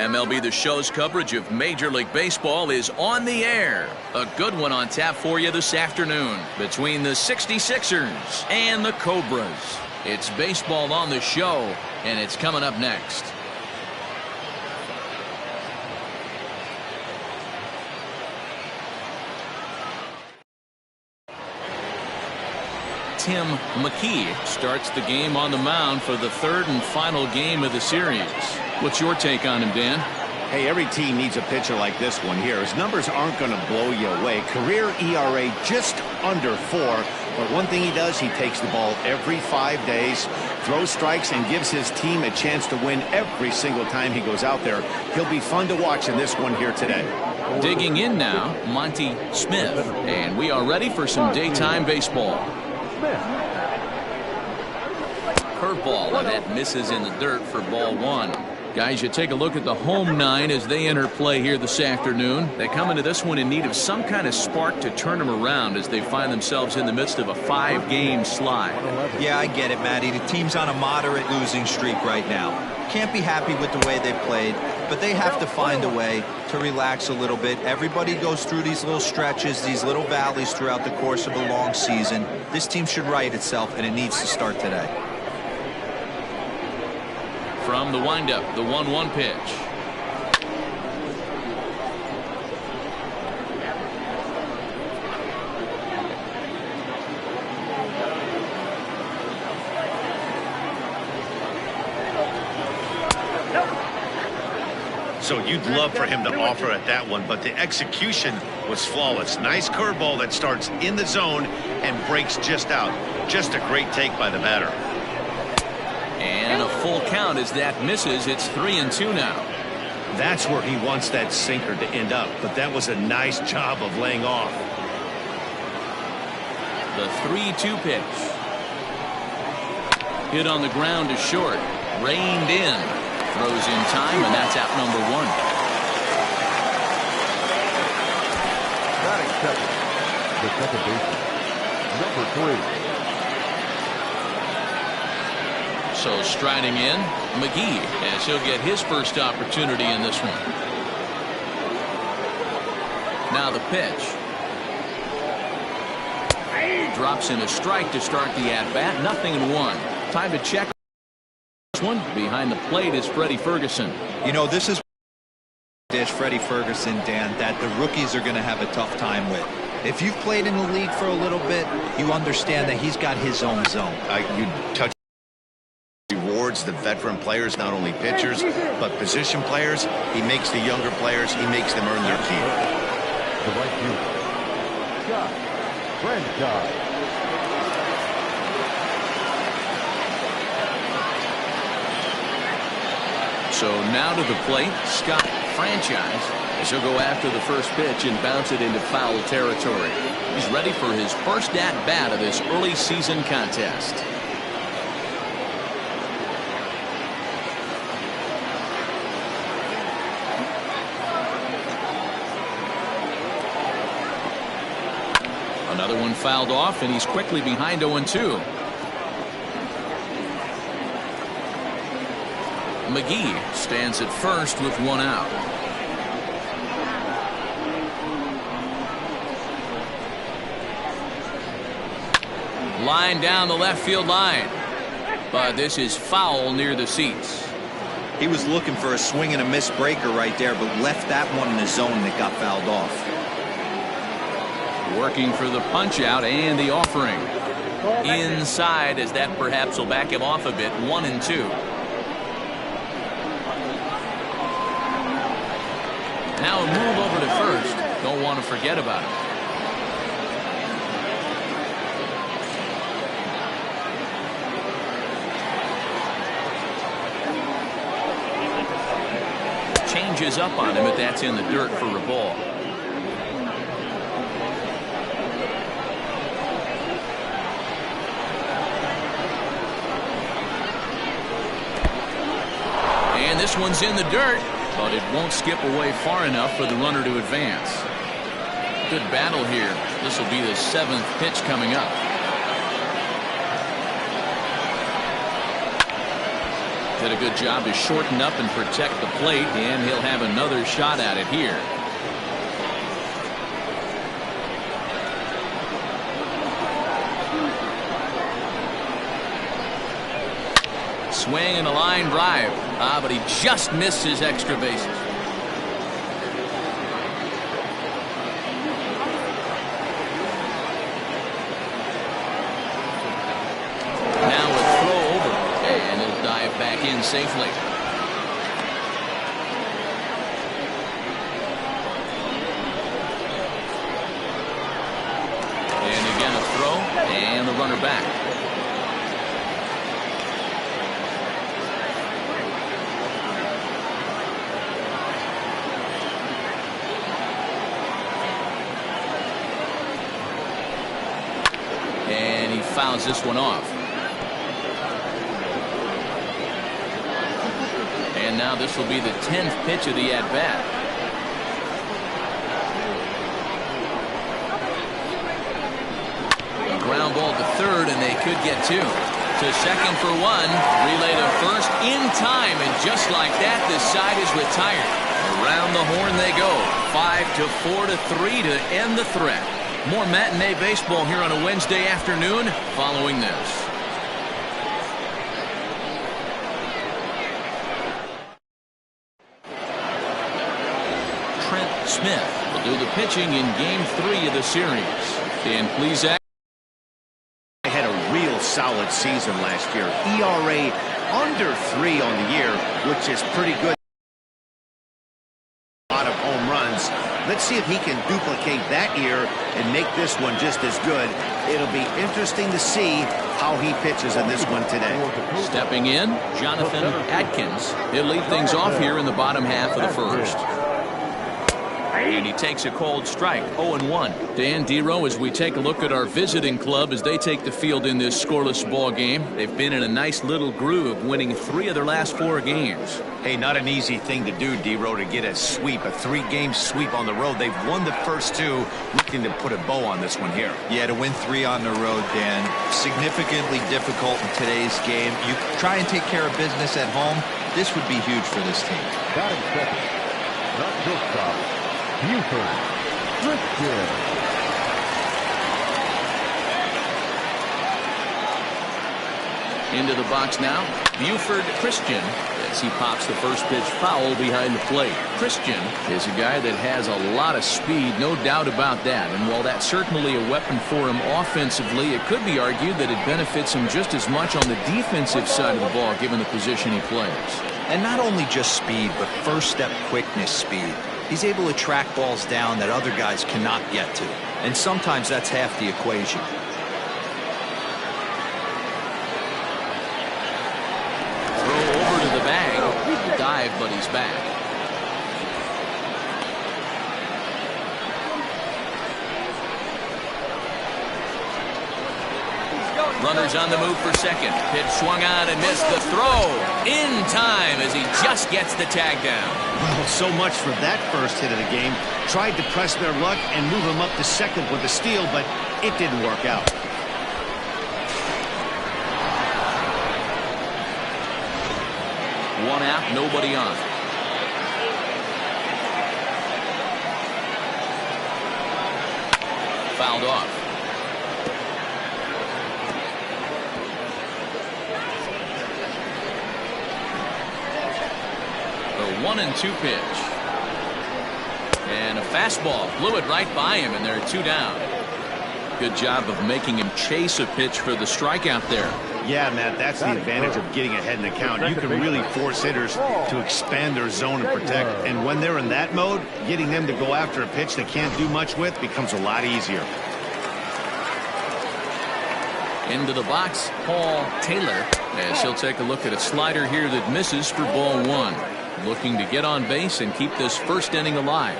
MLB The Show's coverage of Major League Baseball is on the air. A good one on tap for you this afternoon between the 66ers and the Cobras. It's baseball on the show, and it's coming up next. Tim McKee starts the game on the mound for the third and final game of the series. What's your take on him, Dan? Hey, every team needs a pitcher like this one here. His numbers aren't going to blow you away. Career ERA just under 4. But one thing he does, he takes the ball every 5 days, throws strikes, and gives his team a chance to win every single time he goes out there. He'll be fun to watch in this one here today. Digging in now, Monty Smith. And we are ready for some daytime baseball. Curveball, and that misses in the dirt for ball one. Guys, you take a look at the home nine as they enter play here this afternoon. They come into this one in need of some kind of spark to turn them around as they find themselves in the midst of a 5-game slide. Yeah, I get it, Matty. The team's on a moderate losing streak right now. Can't be happy with the way they played, but they have to find a way to relax a little bit. Everybody goes through these little stretches, these little valleys throughout the course of a long season. This team should right itself, and it needs to start today. From the windup, the 1-1 pitch. So you'd love for him to offer at that one, but the execution was flawless. Nice curveball that starts in the zone and breaks just out. Just a great take by the batter. And a full count as that misses. It's 3-2 now. That's where he wants that sinker to end up, but that was a nice job of laying off. The 3-2 pitch. Hit on the ground to short. Reined in. Throws in time, and that's out number one. Batting second, the second baseman, number 3. So striding in, McGee, as he'll get his first opportunity in this one. Now the pitch. Drops in a strike to start the at-bat. 0-1. Time to check this one. Behind the plate is Freddie Ferguson. You know, this is Freddie Ferguson, Dan, that the rookies are going to have a tough time with. If you've played in the league for a little bit, you understand that he's got his own zone. You touch rewards the veteran players, not only pitchers, but position players. He makes the younger players, he makes them earn their keep. The right fielder, Scott Franchise. So now to the plate, Scott Franchise, as he'll go after the first pitch and bounce it into foul territory. He's ready for his first at-bat of this early season contest. Another one fouled off, and he's quickly behind 0-2. McGee stands at first with one out. Line down the left field line, but this is foul near the seats. He was looking for a swing and a miss breaker right there, but left that one in the zone that got fouled off. Working for the punch out and the offering. Inside, as that perhaps will back him off a bit. 1-2. Now a move over to first. Don't want to forget about it. Changes up on him, but that's in the dirt for a ball. And this one's in the dirt, but it won't skip away far enough for the runner to advance. Good battle here. This will be the 7th pitch coming up. Did a good job to shorten up and protect the plate, and he'll have another shot at it here. Swing and a line drive. But he just missed his extra bases. Now a throw over, and he'll dive back in safely. And again a throw, and the runner back. And he fouls this one off. And now this will be the 10th pitch of the at-bat. Ground ball to third, and they could get two. To second for one. Relay to first in time, and just like that, this side is retired. Around the horn they go. 5-4-3 to end the threat. More matinee baseball here on a Wednesday afternoon following this. Trent Smith will do the pitching in Game 3 of the series. Dan Plesac had a real solid season last year. ERA under 3 on the year, which is pretty good. A lot of home runs. Let's see if he can duplicate that year and make this one just as good. It'll be interesting to see how he pitches in this one today. Stepping in, Jonathan Atkins. He'll lead things off here in the bottom half of the first. And he takes a cold strike, 0-1. Dan Dero, as we take a look at our visiting club as they take the field in this scoreless ball game. They've been in a nice little groove, winning 3 of their last 4 games. Hey, not an easy thing to do, Dero, to get a sweep, a 3-game sweep on the road. They've won the first 2, looking to put a bow on this one here. Yeah, to win 3 on the road, Dan, significantly difficult in today's game. You try and take care of business at home. This would be huge for this team. Batting second, not shortstop, Buford Christian. Into the box now, Buford Christian, as he pops the first pitch foul behind the plate. Christian is a guy that has a lot of speed, no doubt about that. And while that's certainly a weapon for him offensively, it could be argued that it benefits him just as much on the defensive side of the ball, given the position he plays. And not only just speed, but first step quickness speed. He's able to track balls down that other guys cannot get to. And sometimes that's half the equation. Throw over to the bag. Dive, but he's back. Runners on the move for second. Pitch swung on and missed. The throw in time as he just gets the tag down. Well, so much for that first hit of the game. Tried to press their luck and move him up to second with a steal, but it didn't work out. One out, nobody on. Fouled off. The 1-2 pitch. And a fastball blew it right by him, and there are 2 down. Good job of making him chase a pitch for the strikeout there. Yeah, Matt, that's the advantage of getting ahead in the count. You can really force hitters to expand their zone and protect. And when they're in that mode, getting them to go after a pitch they can't do much with becomes a lot easier. Into the box, Paul Taylor, as he'll take a look at a slider here that misses for ball 1. Looking to get on base and keep this first inning alive.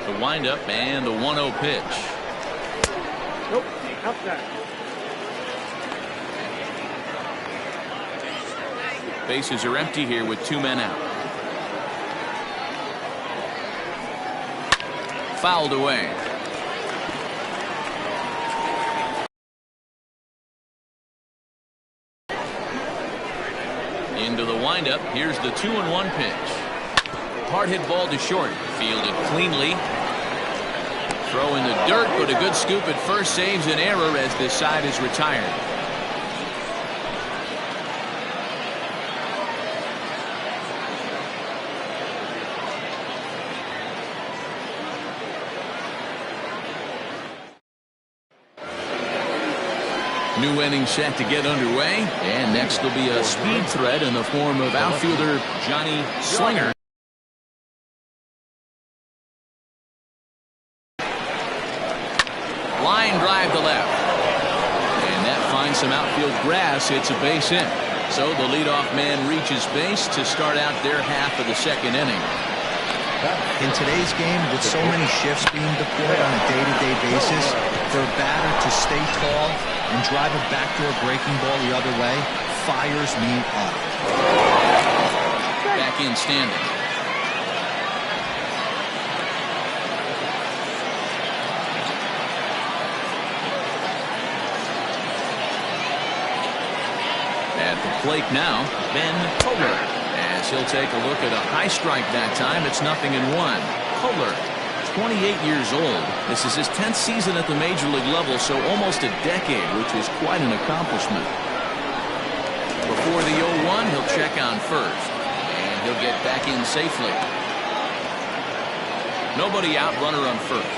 The windup and the 1-0 pitch. Nope, outside. Bases are empty here with 2 men out. Fouled away. Here's the 2-1 pitch. Hard hit ball to short. Fielded cleanly. Throw in the dirt, but a good scoop at first saves an error as this side is retired. New inning set to get underway, and next will be a speed threat in the form of outfielder Johnny Slinger. Line drive to left, and that finds some outfield grass. It's a base hit, so the leadoff man reaches base to start out their half of the second inning. In today's game, with so many shifts being deployed on a day-to-day basis, for a batter to stay tall and drive a backdoor breaking ball the other way fires me up. Back in standing. At the plate now, Ben Cobras. As he'll take a look at a high strike that time. It's 0-1. Kohler, 28 years old. This is his 10th season at the major league level, so almost a decade, which is quite an accomplishment. Before the 0-1, he'll check on first, and he'll get back in safely. Nobody out, runner on first.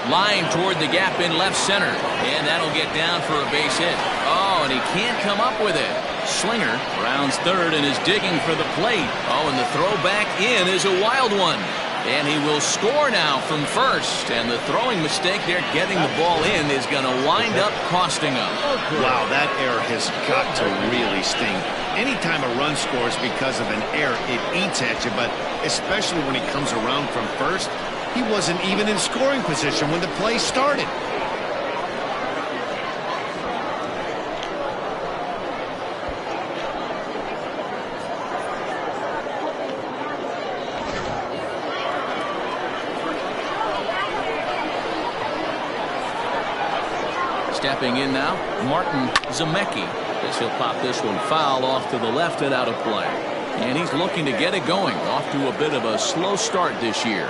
Line toward the gap in left center, and that'll get down for a base hit. Oh, and he can't come up with it. Slinger rounds third and is digging for the plate. Oh, and the throw back in is a wild one. And he will score now from first. And the throwing mistake there, getting the ball in, is going to wind up costing him. Wow, that error has got to really sting. Anytime a run scores because of an error, it eats at you, but especially when he comes around from first. He wasn't even in scoring position when the play started. Stepping in now, Martin Zemecki, as he'll pop this one foul off to the left and out of play. And he's looking to get it going, off to a bit of a slow start this year.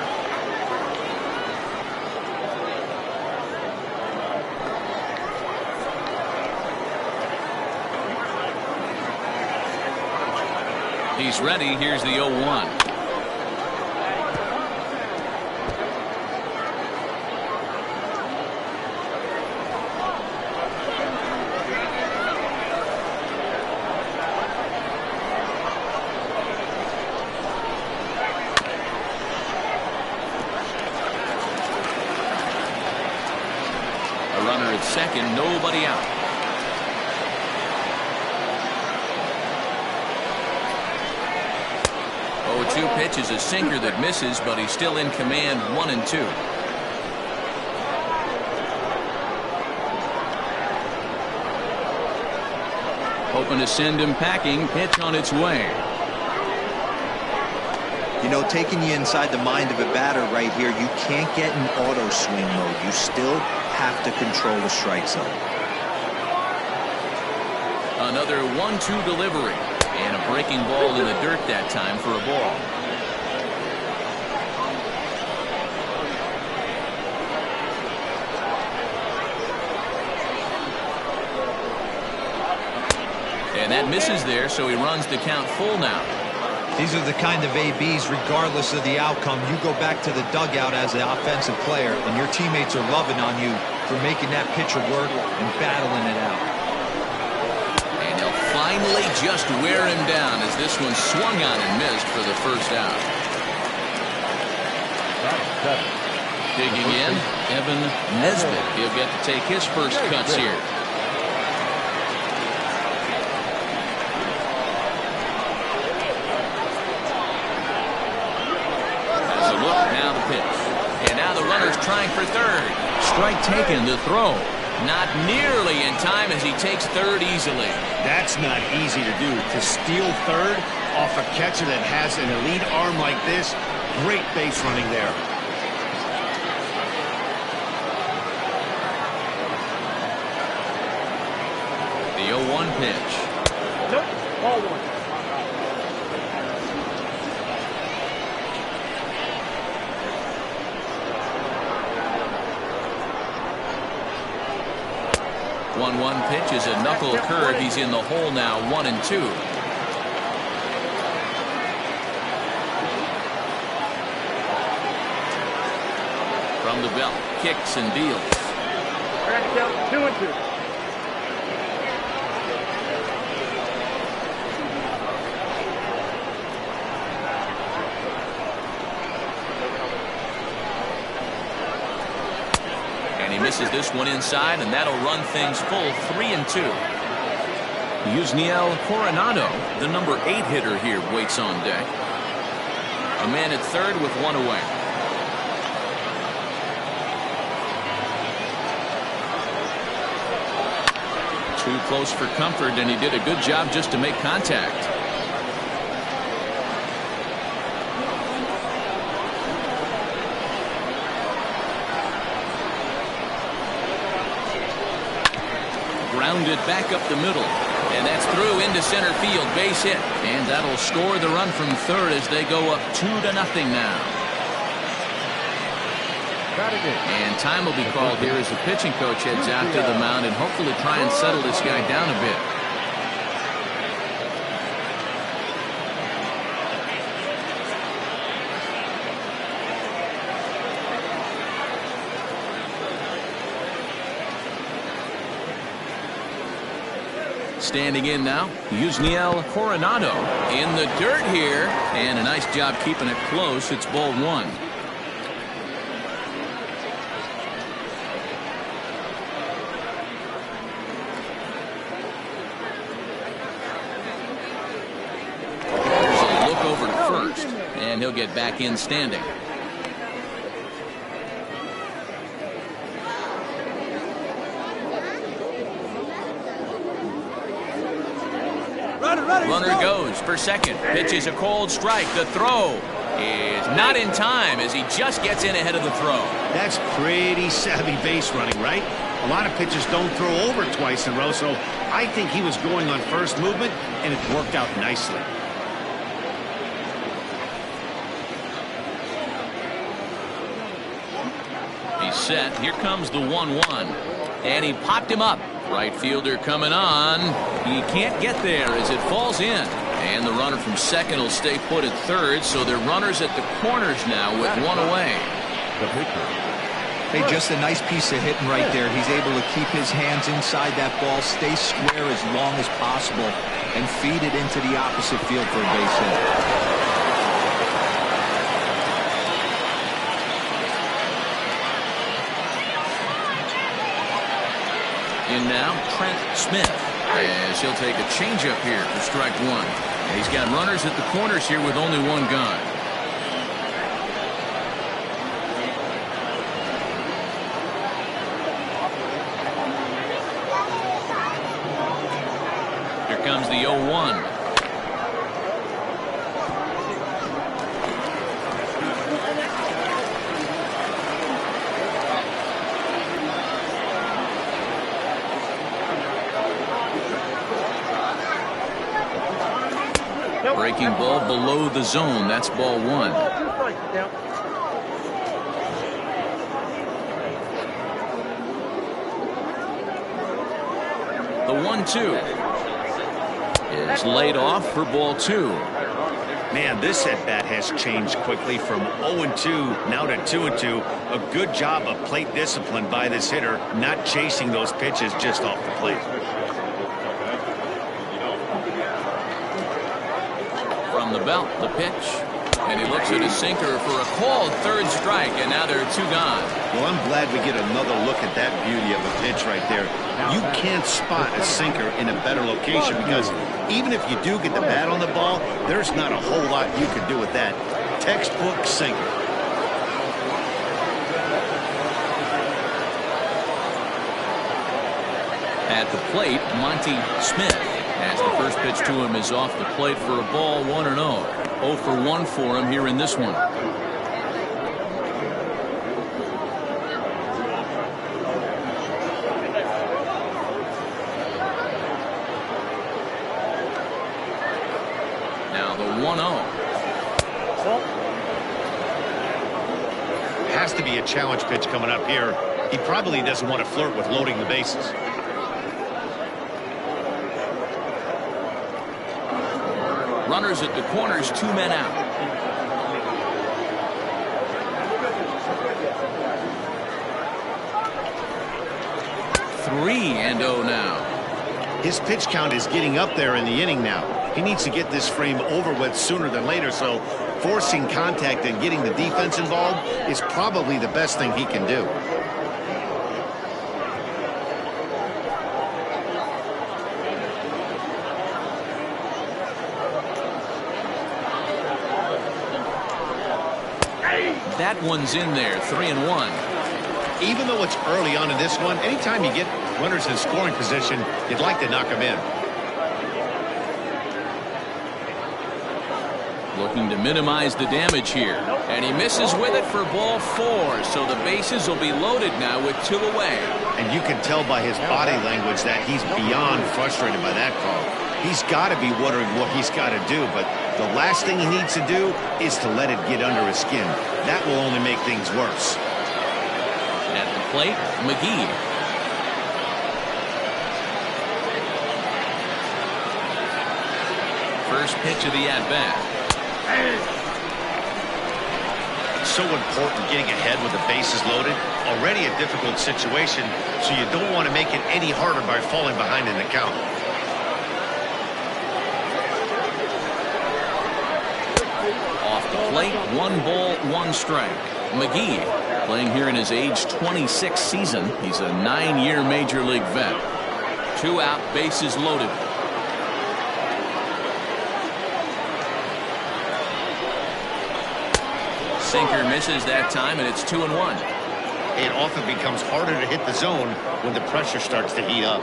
He's ready. Here's the 0-1. A runner at second, nobody out. 0-2 pitch is a sinker that misses, but he's still in command. 1-2. Hoping to send him packing. Pitch on its way. You know, taking you inside the mind of a batter right here, you can't get in auto swing mode. You still have to control the strike zone. Another 1-2 delivery. And a breaking ball in the dirt that time for a ball. And that misses there, so he runs the count full now. These are the kind of ABs, regardless of the outcome. You go back to the dugout as an offensive player, and your teammates are loving on you for making that pitcher work and battling it out. Finally just wear him down as this one swung on and missed for the first out. Digging in, Evan Nesbitt. He'll get to take his first cuts here. Has a look, now the pitch. And now the runner's trying for third. Strike taken, the throw. Not nearly in time as he takes third easily. That's not easy to do. To steal third off a catcher that has an elite arm like this, great base running there. pitch. Nope. Ball one. One pitch is a knuckle curve. He's in the hole now, 1-2. From the belt, kicks and deals. Strike out 2-2. Misses this one inside, and that'll run things full, 3-2. Yusniel Coronado, the number 8 hitter here, waits on deck. A man at third with one away. Too close for comfort, and he did a good job just to make contact. Grounded back up the middle, and that's through into center field, base hit, and that'll score the run from third as they go up 2-0 now. And time will be called here as the pitching coach heads out to the mound and hopefully try and settle this guy down a bit. Standing in now, Yusniel Coronado in the dirt here, and a nice job keeping it close. It's ball one. There's a look over to first, and he'll get back in standing. Runner goes for second. Pitch is a cold strike. The throw is not in time as he just gets in ahead of the throw. That's pretty savvy base running, right? A lot of pitchers don't throw over twice in a row, so I think he was going on first movement, and it worked out nicely. He's set. Here comes the 1-1. And he popped him up. Right fielder coming on. He can't get there as it falls in. And the runner from second will stay put at third, so they're runners at the corners now with one away. Hey, just a nice piece of hitting right there. He's able to keep his hands inside that ball, stay square as long as possible, and feed it into the opposite field for a base hit. In now, Trent Smith, as he'll take a changeup here for strike one. And he's got runners at the corners here with only one gone. Here comes the 0-1. Breaking ball below the zone. That's ball one. The 1-2 is laid off for ball two. Man, this at-bat has changed quickly from 0-2 now to 2-2. A good job of plate discipline by this hitter, not chasing those pitches just off the plate. From the belt, the pitch, and he looks at his sinker for a called third strike, and now there are two gone. Well, I'm glad we get another look at that beauty of a pitch right there. You can't spot a sinker in a better location because even if you do get the bat on the ball, there's not a whole lot you can do with that. Textbook sinker. At the plate, Monty Smith, as the first pitch to him is off the plate for a ball, 1-0. 0 for 1 for him here in this one. challenge pitch coming up here. He probably doesn't want to flirt with loading the bases. Runners at the corners, 2 men out. 3-0 now. His pitch count is getting up there in the inning now. He needs to get this frame over with sooner than later, so forcing contact and getting the defense involved is probably the best thing he can do. That one's in there, 3-1. Even though it's early on in this one, anytime you get runners in scoring position, you'd like to knock them in. Looking to minimize the damage here. And he misses with it for ball 4. So the bases will be loaded now with 2 away. And you can tell by his body language that he's beyond frustrated by that call. He's got to be wondering what he's got to do, but the last thing he needs to do is to let it get under his skin. That will only make things worse. At the plate, McGee. First pitch of the at-bat. So important getting ahead with the bases loaded. Already a difficult situation, so you don't want to make it any harder by falling behind in the count. Off the plate, 1 ball, 1 strike. McGee, playing here in his age 26 season. He's a 9-year major league vet. 2 out, bases loaded. Sinker misses that time, and it's 2-1. It often becomes harder to hit the zone when the pressure starts to heat up.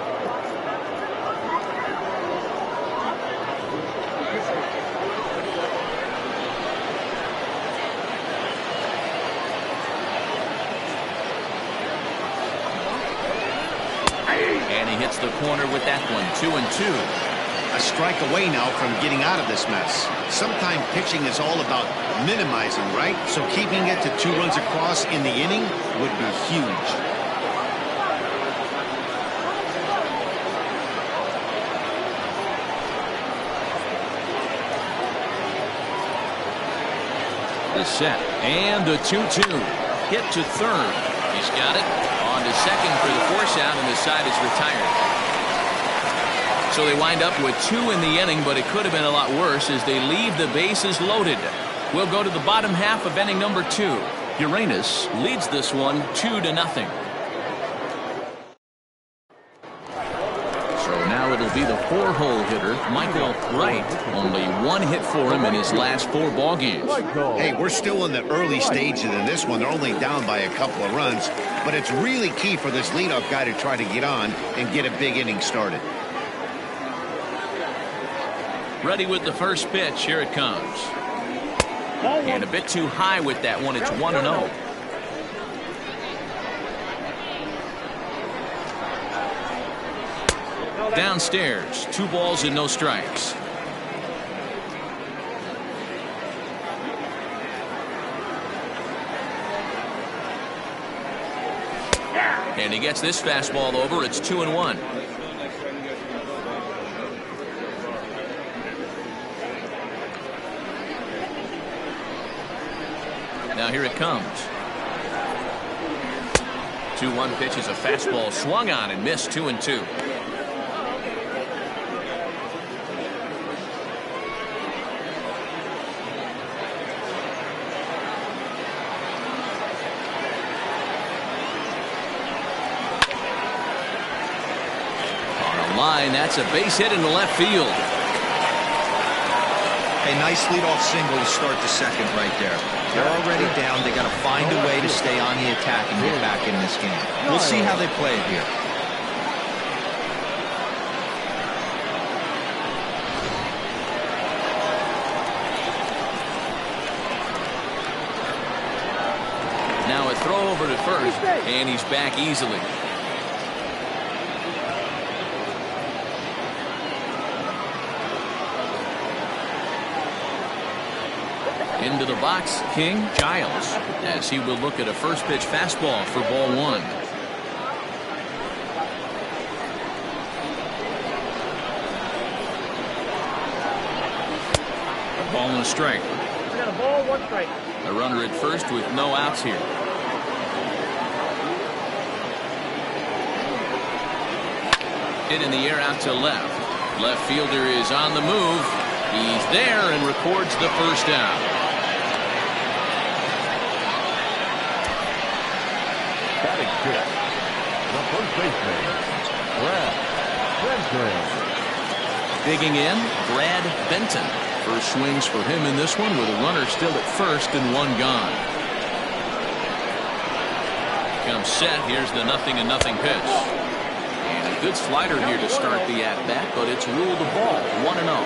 And he hits the corner with that one, 2-2. A strike away now from getting out of this mess. Sometimes pitching is all about minimizing, right? So keeping it to 2 runs across in the inning would be huge. The set and the 2-2. Hit to third. He's got it. On to second for the force out, and the side is retired. So they wind up with 2 in the inning, but it could have been a lot worse as they leave the bases loaded. We'll go to the bottom half of inning number 2. Uranus leads this one 2-0. So now it'll be the 4-hole hitter, Michael Wright. Only 1 hit for him in his last 4 ball games. Hey, we're still in the early stages in this one. They're only down by a couple of runs, but it's really key for this leadoff guy to try to get on and get a big inning started. Ready with the first pitch. Here it comes. And a bit too high with that one. It's 1-0. Downstairs, 2 balls and no strikes. And he gets this fastball over. It's 2-1. Now here it comes. 2-1 pitch is a fastball swung on and missed. 2-2. On a line, that's a base hit into left field. A nice leadoff single to start the second right there. They're already down. They got to find a way to stay on the attack and get back in this game. We'll see how they play it here. Now a throw over to first, and he's back easily. Into the box, King Giles, as he will look at a first pitch fastball for ball one. A ball and a strike. We got a ball, 1 strike. A runner at first with no outs here. Hit in the air out to left. Left fielder is on the move. He's there and records the first out. Batting fifth, the first baseman, Brad Benton. Digging in, Brad Benton. First swings for him in this one with a runner still at first and one gone. Comes set. Here's the 0-0 pitch. And a good slider here to start the at-bat, but it's ruled a ball, 1-0.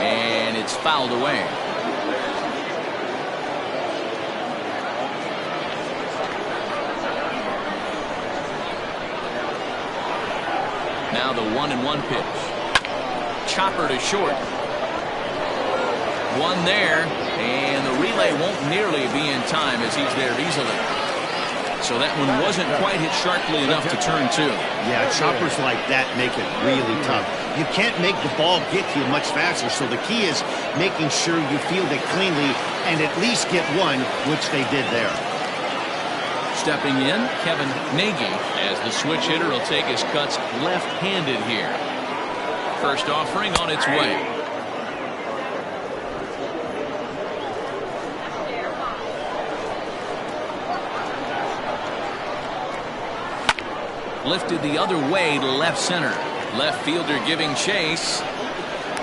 And it's fouled away. Now the 1-1 pitch. Chopper to short. One there, and the relay won't nearly be in time as he's there easily. So that one wasn't quite hit sharply enough to turn two. Yeah, choppers like that make it really tough. You can't make the ball get to you much faster, so the key is making sure you field it cleanly and at least get one, which they did there. Stepping in, Kevin Nagy, as the switch hitter will take his cuts left-handed here. First offering on its way. Lifted the other way to left center. Left fielder giving chase.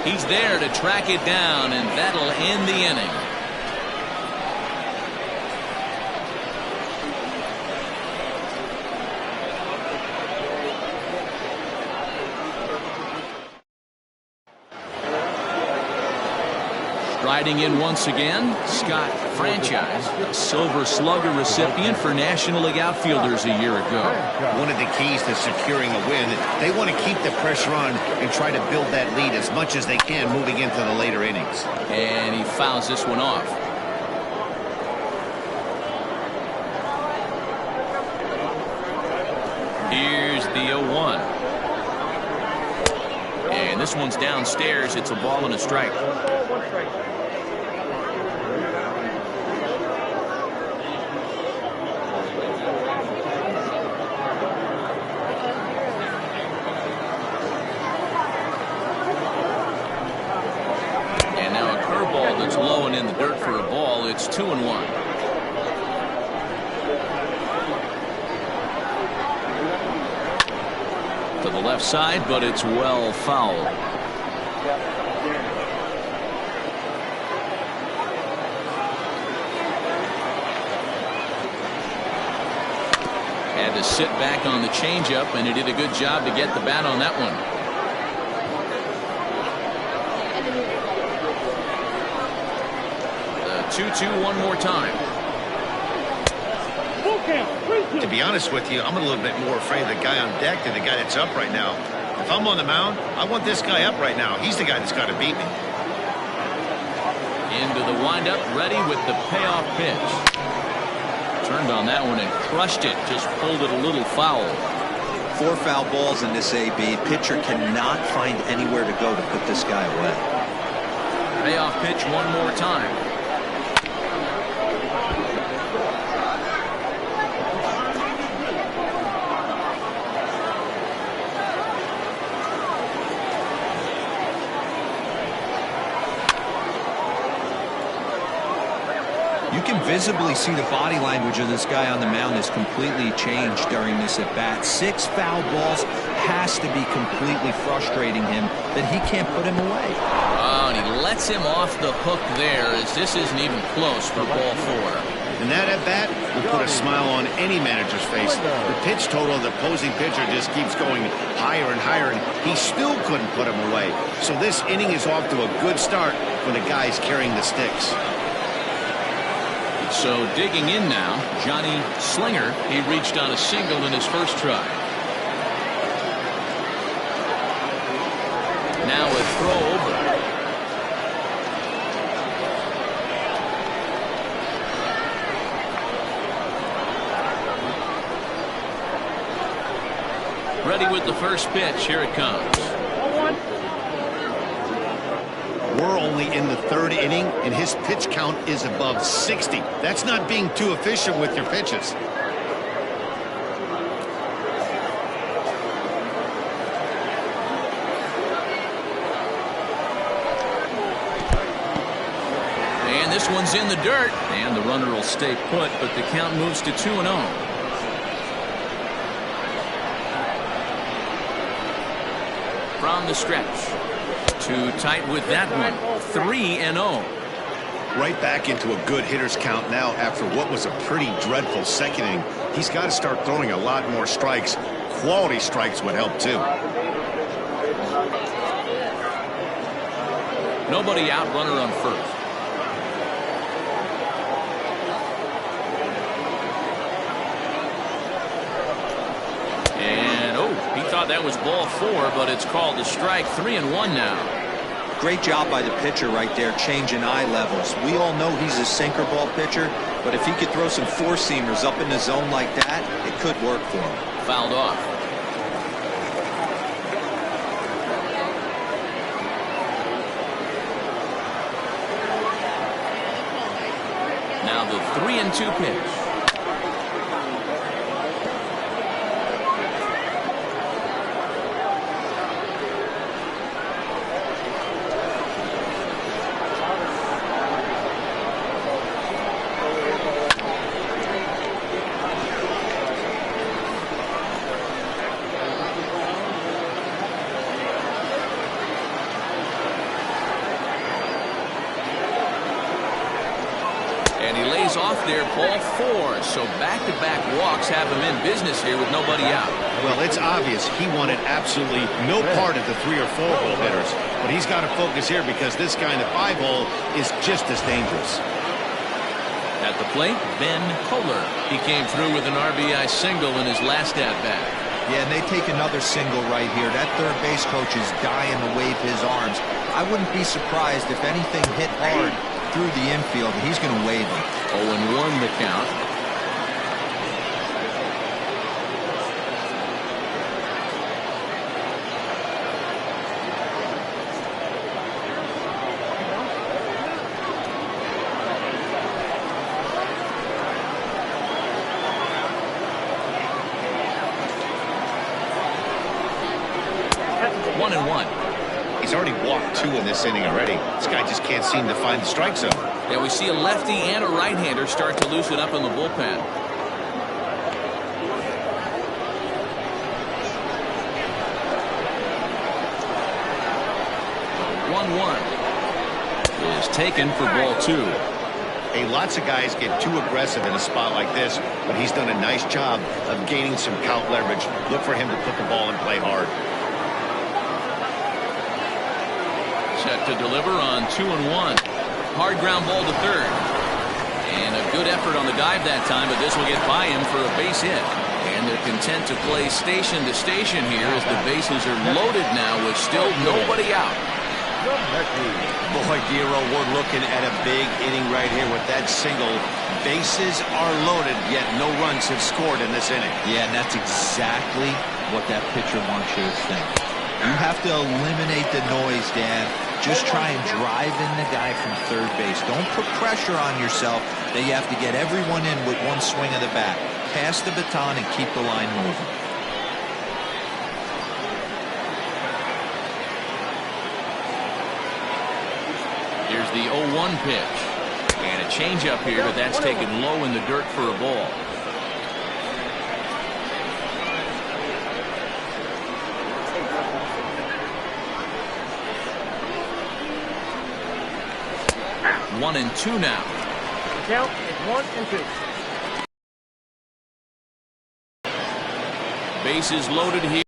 He's there to track it down, and that'll end the inning. Riding in once again, Scott Franchise, a Silver Slugger recipient for National League outfielders a year ago. One of the keys to securing a win, they want to keep the pressure on and try to build that lead as much as they can moving into the later innings. And he fouls this one off. Here's the 0-1. And this one's downstairs. It's a ball and a strike. And now a curveball that's low and in the dirt for a ball. It's 2-1. To the left side, but it's well fouled. Had to sit back on the changeup, and he did a good job to get the bat on that one. The 2-2 one more time. To be honest with you, I'm a little bit more afraid of the guy on deck than the guy that's up right now. If I'm on the mound, I want this guy up right now. He's the guy that's got to beat me. Into the windup, ready with the payoff pitch. Turned on that one and crushed it. Just pulled it a little foul. 4 foul balls in this AB. Pitcher cannot find anywhere to go to put this guy away. Payoff pitch one more time. You can visibly see the body language of this guy on the mound has completely changed during this at bat. 6 foul balls has to be completely frustrating him that he can't put him away. Oh, and he lets him off the hook there as this isn't even close for ball 4. And that at bat will put a smile on any manager's face. The pitch total of the opposing pitcher just keeps going higher and higher, and he still couldn't put him away. So this inning is off to a good start for the guys carrying the sticks. So digging in now, Johnny Slinger. He reached on a single in his first try. Now a throw over. Ready with the first pitch. Here it comes. We're only in the third inning, and his pitch count is above 60. That's not being too efficient with your pitches. And this one's in the dirt, and the runner will stay put, but the count moves to 2-0. From the stretch. Too tight with that one. 3-0. Right back into a good hitter's count now after what was a pretty dreadful second inning. He's got to start throwing a lot more strikes. Quality strikes would help too. Nobody out, runner on first. He thought that was ball 4, but it's called a strike. 3-1 now. Great job by the pitcher right there, changing eye levels. We all know he's a sinker ball pitcher, but if he could throw some four-seamers up in the zone like that, it could work for him. Fouled off. Now the 3-2 pitch. Off there, ball 4. So back-to-back walks have him in business here with nobody out. Well, it's obvious he wanted absolutely no part of the 3 or 4 hole hitters, but he's got to focus here because this guy in the 5 hole is just as dangerous. At the plate, Ben Kohler. He came through with an RBI single in his last at-bat. Yeah, and they take another single right here. That third base coach is dying to wave his arms. I wouldn't be surprised if anything hit hard through the infield. He's going to wave him. 0-1 the count. He's already walked 2 in this inning already. This guy just can't seem to find the strike zone. Yeah, we see a lefty and a right-hander start to loosen up in the bullpen. One is taken for ball 2. Hey, lots of guys get too aggressive in a spot like this, but he's done a nice job of gaining some count leverage. Look for him to put the ball in play hard. Set to deliver on 2-1. Hard ground ball to third. And a good effort on the dive that time, but this will get by him for a base hit. And they're content to play station to station here as the bases are loaded now with still nobody out. Boy, Giro, we're looking at a big inning right here with that single. Bases are loaded, yet no runs have scored in this inning. Yeah, and that's exactly what that pitcher wants you to think. You have to eliminate the noise, Dan. Just try and drive in the guy from third base. Don't put pressure on yourself that you have to get everyone in with one swing of the bat. Pass the baton and keep the line moving. Here's the 0-1 pitch. And a changeup here, but that's taken low in the dirt for a ball. One and 2 now. The count is 1-2. Bases loaded here.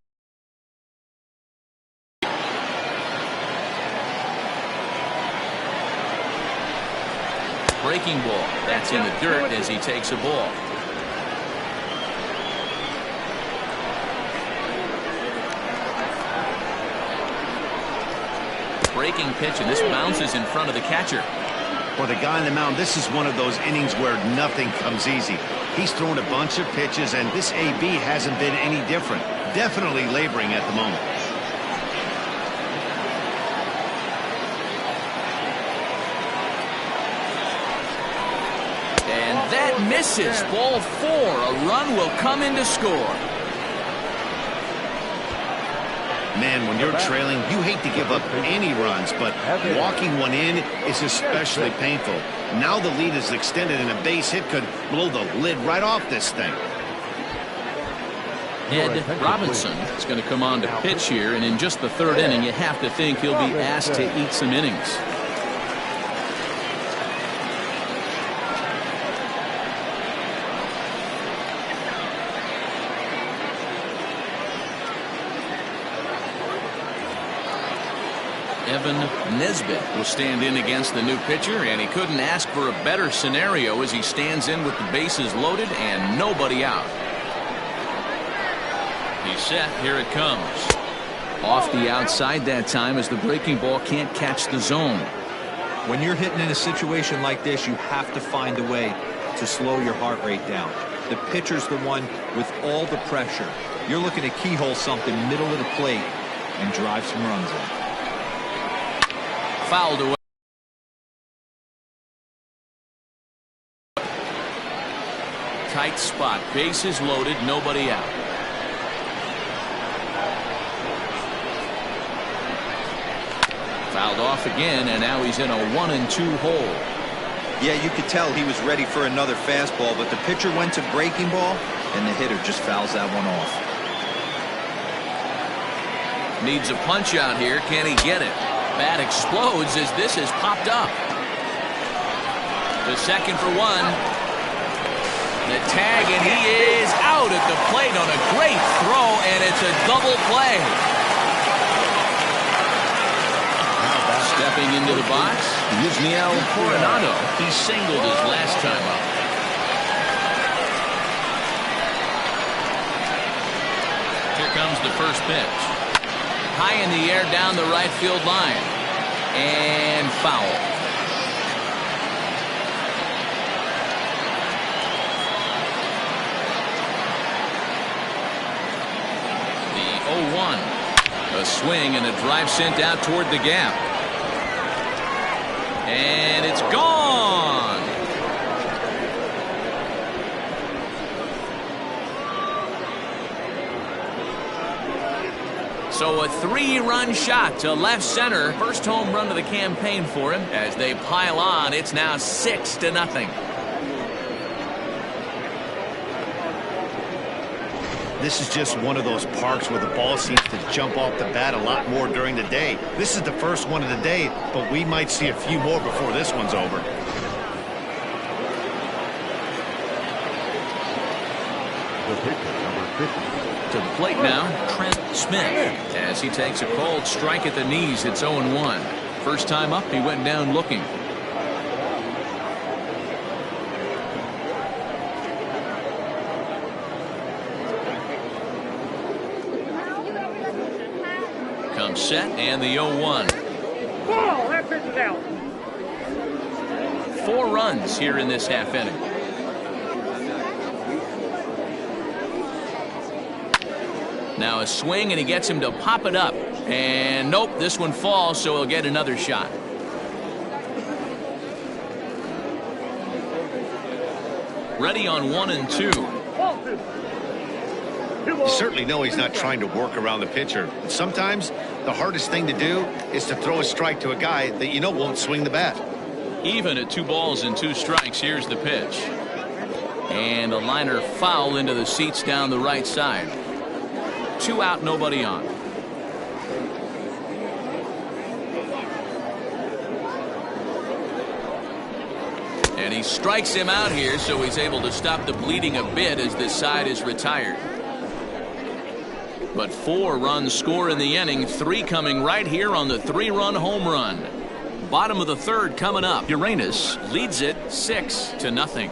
Breaking ball. That's in the dirt as he takes a ball. Breaking pitch, and this bounces in front of the catcher. For the guy on the mound, this is one of those innings where nothing comes easy. He's thrown a bunch of pitches, and this AB hasn't been any different. definitely laboring at the moment. And that misses. Ball 4. A run will come in to score. Man, when you're trailing, you hate to give up any runs, but walking one in is especially painful. Now the lead is extended, and a base hit could blow the lid right off this thing. Ed Robinson is going to come on to pitch here, and in just the 3rd inning, you have to think he'll be asked to eat some innings. Evan Nesbitt will stand in against the new pitcher, and he couldn't ask for a better scenario as he stands in with the bases loaded and nobody out. He's set. Here it comes. Off the outside that time as the breaking ball can't catch the zone. When you're hitting in a situation like this, you have to find a way to slow your heart rate down. The pitcher's the one with all the pressure. You're looking to keyhole something middle of the plate and drive some runs in. Fouled away. Tight spot. Bases loaded. Nobody out. Fouled off again, and now he's in a 1-2 hole. Yeah, you could tell he was ready for another fastball, but the pitcher went to breaking ball, and the hitter just fouls that one off. Needs a punch out here. Can he get it? Bat explodes as this has popped up. The second for 1. The tag, and he is out at the plate on a great throw, and it's a double play. Stepping into the box, Yusniel Coronado. He singled his last time up. Here comes the first pitch. High in the air down the right field line. And foul. The 0-1. A swing and a drive sent out toward the gap. And it's gone. So a 3-run shot to left center. First home run of the campaign for him. As they pile on, it's now 6-0. This is just one of those parks where the ball seems to jump off the bat a lot more during the day. This is the first one of the day, but we might see a few more before this one's over. The pitcher, number 50. To the plate now, Trent Smith. As he takes a cold strike at the knees, it's 0-1. First time up, he went down looking. Comes set, and the 0-1. Ball, that pitch is out. 4 runs here in this half inning. Now a swing, and he gets him to pop it up. And nope, this one falls, so he'll get another shot. Ready on 1 and 2. You certainly know he's not trying to work around the pitcher. But sometimes the hardest thing to do is to throw a strike to a guy that you know won't swing the bat. Even at 2 balls and 2 strikes, here's the pitch. And a liner foul into the seats down the right side. 2 out, nobody on. And he strikes him out here, so he's able to stop the bleeding a bit as this side is retired. But 4 runs score in the inning, 3 coming right here on the 3-run home run. Bottom of the 3rd coming up. Uranus leads it 6-0.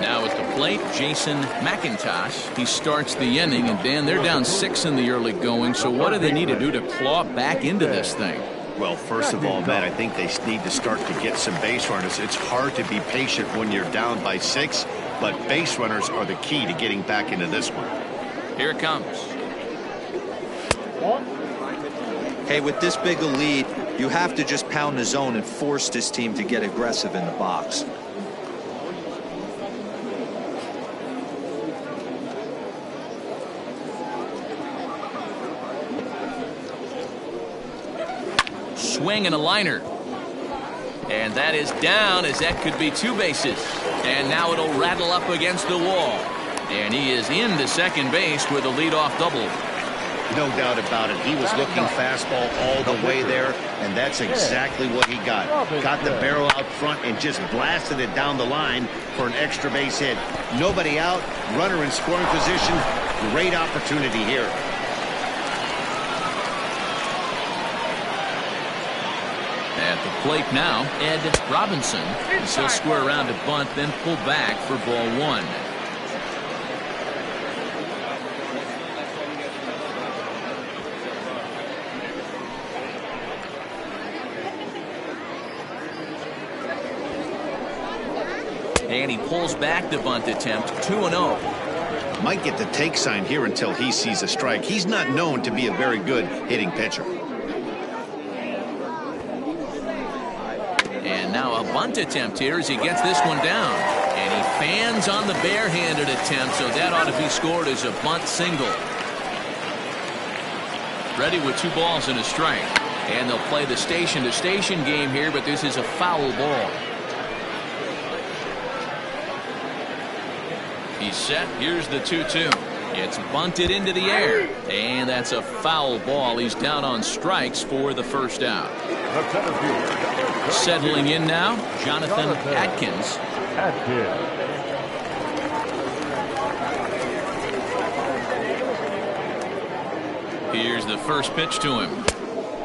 Now at the plate, Jason McIntosh. He starts the inning, and Dan, they're down 6 in the early going, so what do they need to do to claw back into this thing? Well, first of all, Matt, I think they need to start to get some base runners. It's hard to be patient when you're down by 6, but base runners are the key to getting back into this one. Here it comes. Hey, with this big a lead, you have to just pound the zone and force this team to get aggressive in the box. Swing and a liner. And that is down, as that could be 2 bases. And now it'll rattle up against the wall. And he is into second base with a leadoff double. No doubt about it. He was looking fastball all the way there, and that's exactly what he got. Got the barrel out front and just blasted it down the line for an extra base hit. Nobody out, runner in scoring position. Great opportunity here. At the plate now, Ed Robinson. He'll square around to bunt, then pull back for ball 1. And he pulls back the bunt attempt, 2-0. Might get the take sign here until he sees a strike. He's not known to be a very good hitting pitcher. And now a bunt attempt here as he gets this one down. And he fans on the barehanded attempt, so that ought to be scored as a bunt single. Ready with 2 balls and a strike. And they'll play the station-to-station game here, but this is a foul ball. He's set. Here's the 2-2. It's bunted into the air. And that's a foul ball. He's down on strikes for the first out. Settling in now, Jonathan Atkins. Here's the first pitch to him.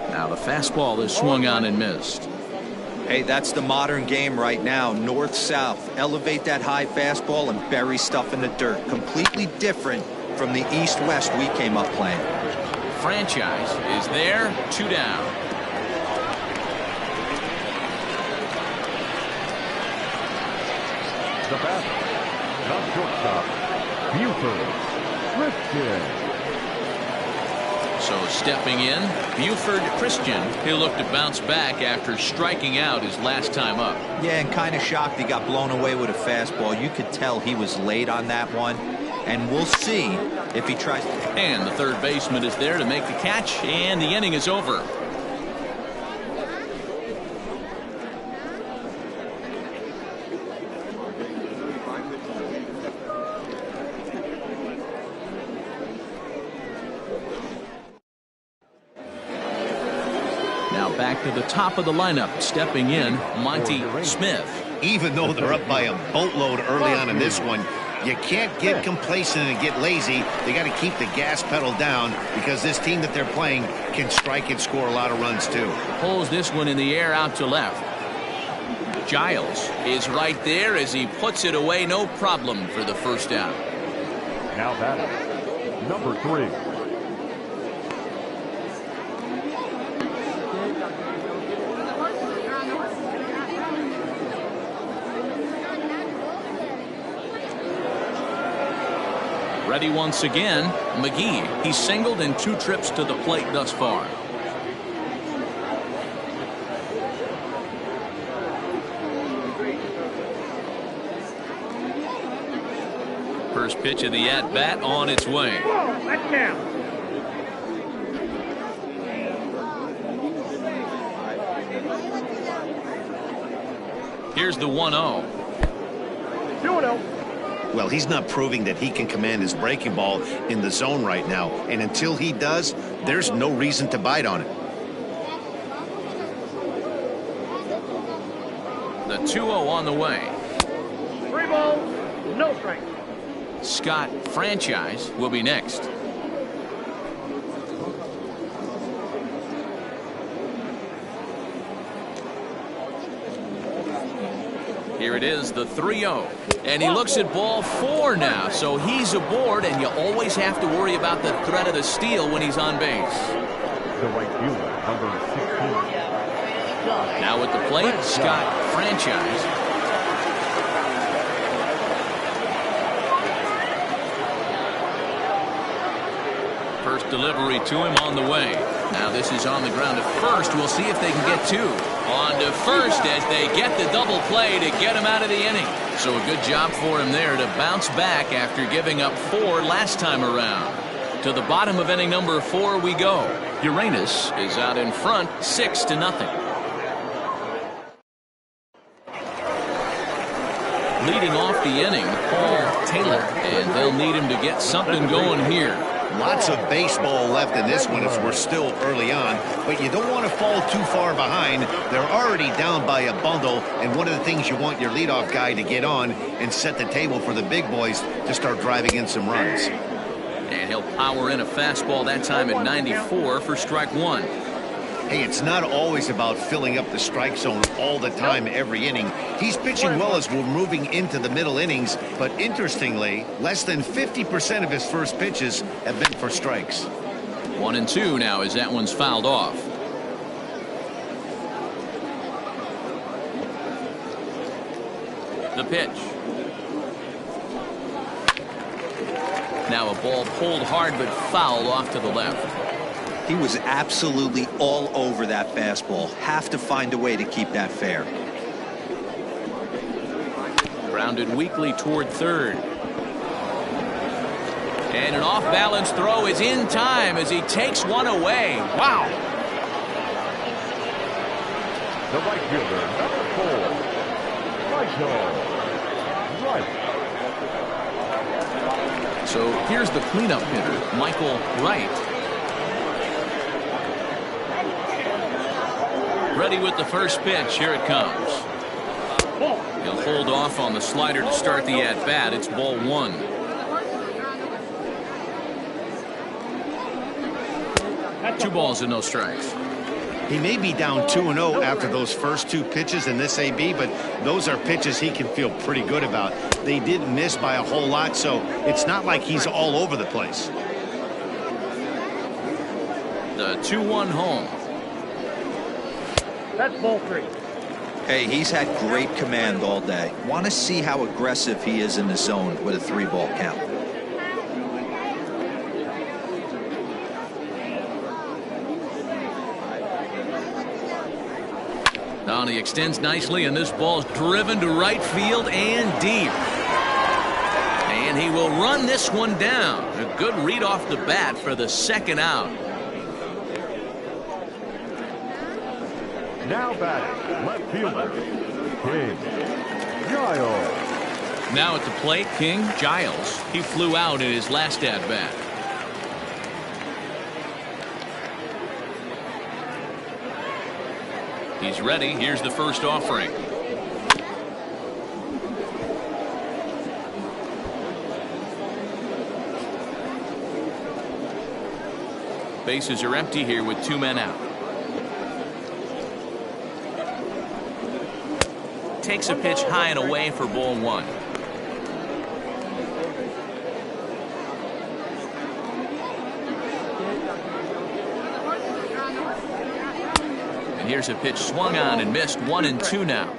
Now the fastball is swung on and missed. Hey, that's the modern game right now. North-south. Elevate that high fastball and bury stuff in the dirt. Completely different from the east-west we came up playing. Franchise is there, 2 down. The batter, shortstop, Buford Christian. So stepping in, Buford Christian. He'll look to bounce back after striking out his last time up. Yeah, and kind of shocked he got blown away with a fastball. You could tell he was late on that one. And we'll see if he tries. And the third baseman is there to make the catch, and the inning is over. Now back to the top of the lineup, stepping in, Monty Smith. Even though they're up by a boatload early on in this one, you can't get complacent and get lazy. They got to keep the gas pedal down because this team that they're playing can strike and score a lot of runs too. Pulls this one in the air out to left. Giles is right there as he puts it away, no problem for the first out. Now batting, number 3. Ready once again, McGee. He's singled in 2 trips to the plate thus far. First pitch of the at-bat on its way. That's down. Here's the 1-0. 2-0. Well, he's not proving that he can command his breaking ball in the zone right now. And until he does, there's no reason to bite on it. The 2-0 on the way. 3 balls, no strikes. Scott Franchise will be next. Here it is, the 3-0. And he looks at ball 4 now, so he's aboard, and you always have to worry about the threat of the steal when he's on base. The right fielder, number 16. Now at the plate, Scott Franchise. First delivery to him on the way. Now this is on the ground at first. We'll see if they can get two. On to first as they get the double play to get him out of the inning. So a good job for him there to bounce back after giving up 4 last time around. To the bottom of inning number 4 we go. Uranus is out in front 6-0. Leading off the inning, Paul Taylor, and they'll need him to get something going here. Lots of baseball left in this one as we're still early on, but you don't want to fall too far behind. They're already down by a bundle, and one of the things you want your leadoff guy to get on and set the table for the big boys to start driving in some runs. And he'll power in a fastball that time at 94 for strike 1. Hey, it's not always about filling up the strike zone all the time every inning. He's pitching well as we're moving into the middle innings, but interestingly, less than 50% of his first pitches have been for strikes. 1-2 now as that one's fouled off. The pitch. Now a ball pulled hard but fouled off to the left. He was absolutely all over that fastball. Have to find a way to keep that fair. Grounded weakly toward third. And an off-balance throw is in time as he takes one away. Wow. The right fielder, number 4, Michael Wright. So here's the cleanup hitter, Michael Wright. Ready with the first pitch. Here it comes. He'll hold off on the slider to start the at-bat. It's ball 1. Two balls and no strikes. He may be down 2-0 after those first 2 pitches in this AB, but those are pitches he can feel pretty good about. They didn't miss by a whole lot, so it's not like he's all over the place. The 2-1 home. That's ball 3. Hey, he's had great command all day. Want to see how aggressive he is in the zone with a 3-ball count. Now he extends nicely, and this ball's driven to right field and deep. And he will run this one down. A good read off the bat for the second out. Now batting, left fielder, King Giles. Now at the plate, King Giles. He flew out in his last at-bat. He's ready. Here's the first offering. Bases are empty here with 2 men out. Takes a pitch high and away for ball 1. And here's a pitch swung on and missed. 1-2 now.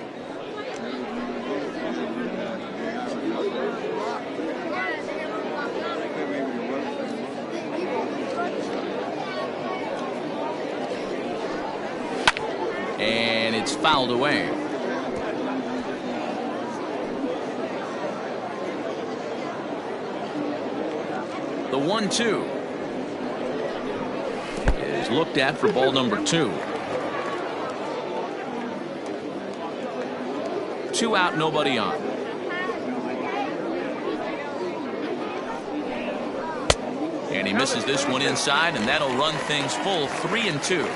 And it's fouled away. The 1-2 is looked at for ball number 2. 2 out, nobody on. And he misses this one inside, and that'll run things full 3-2.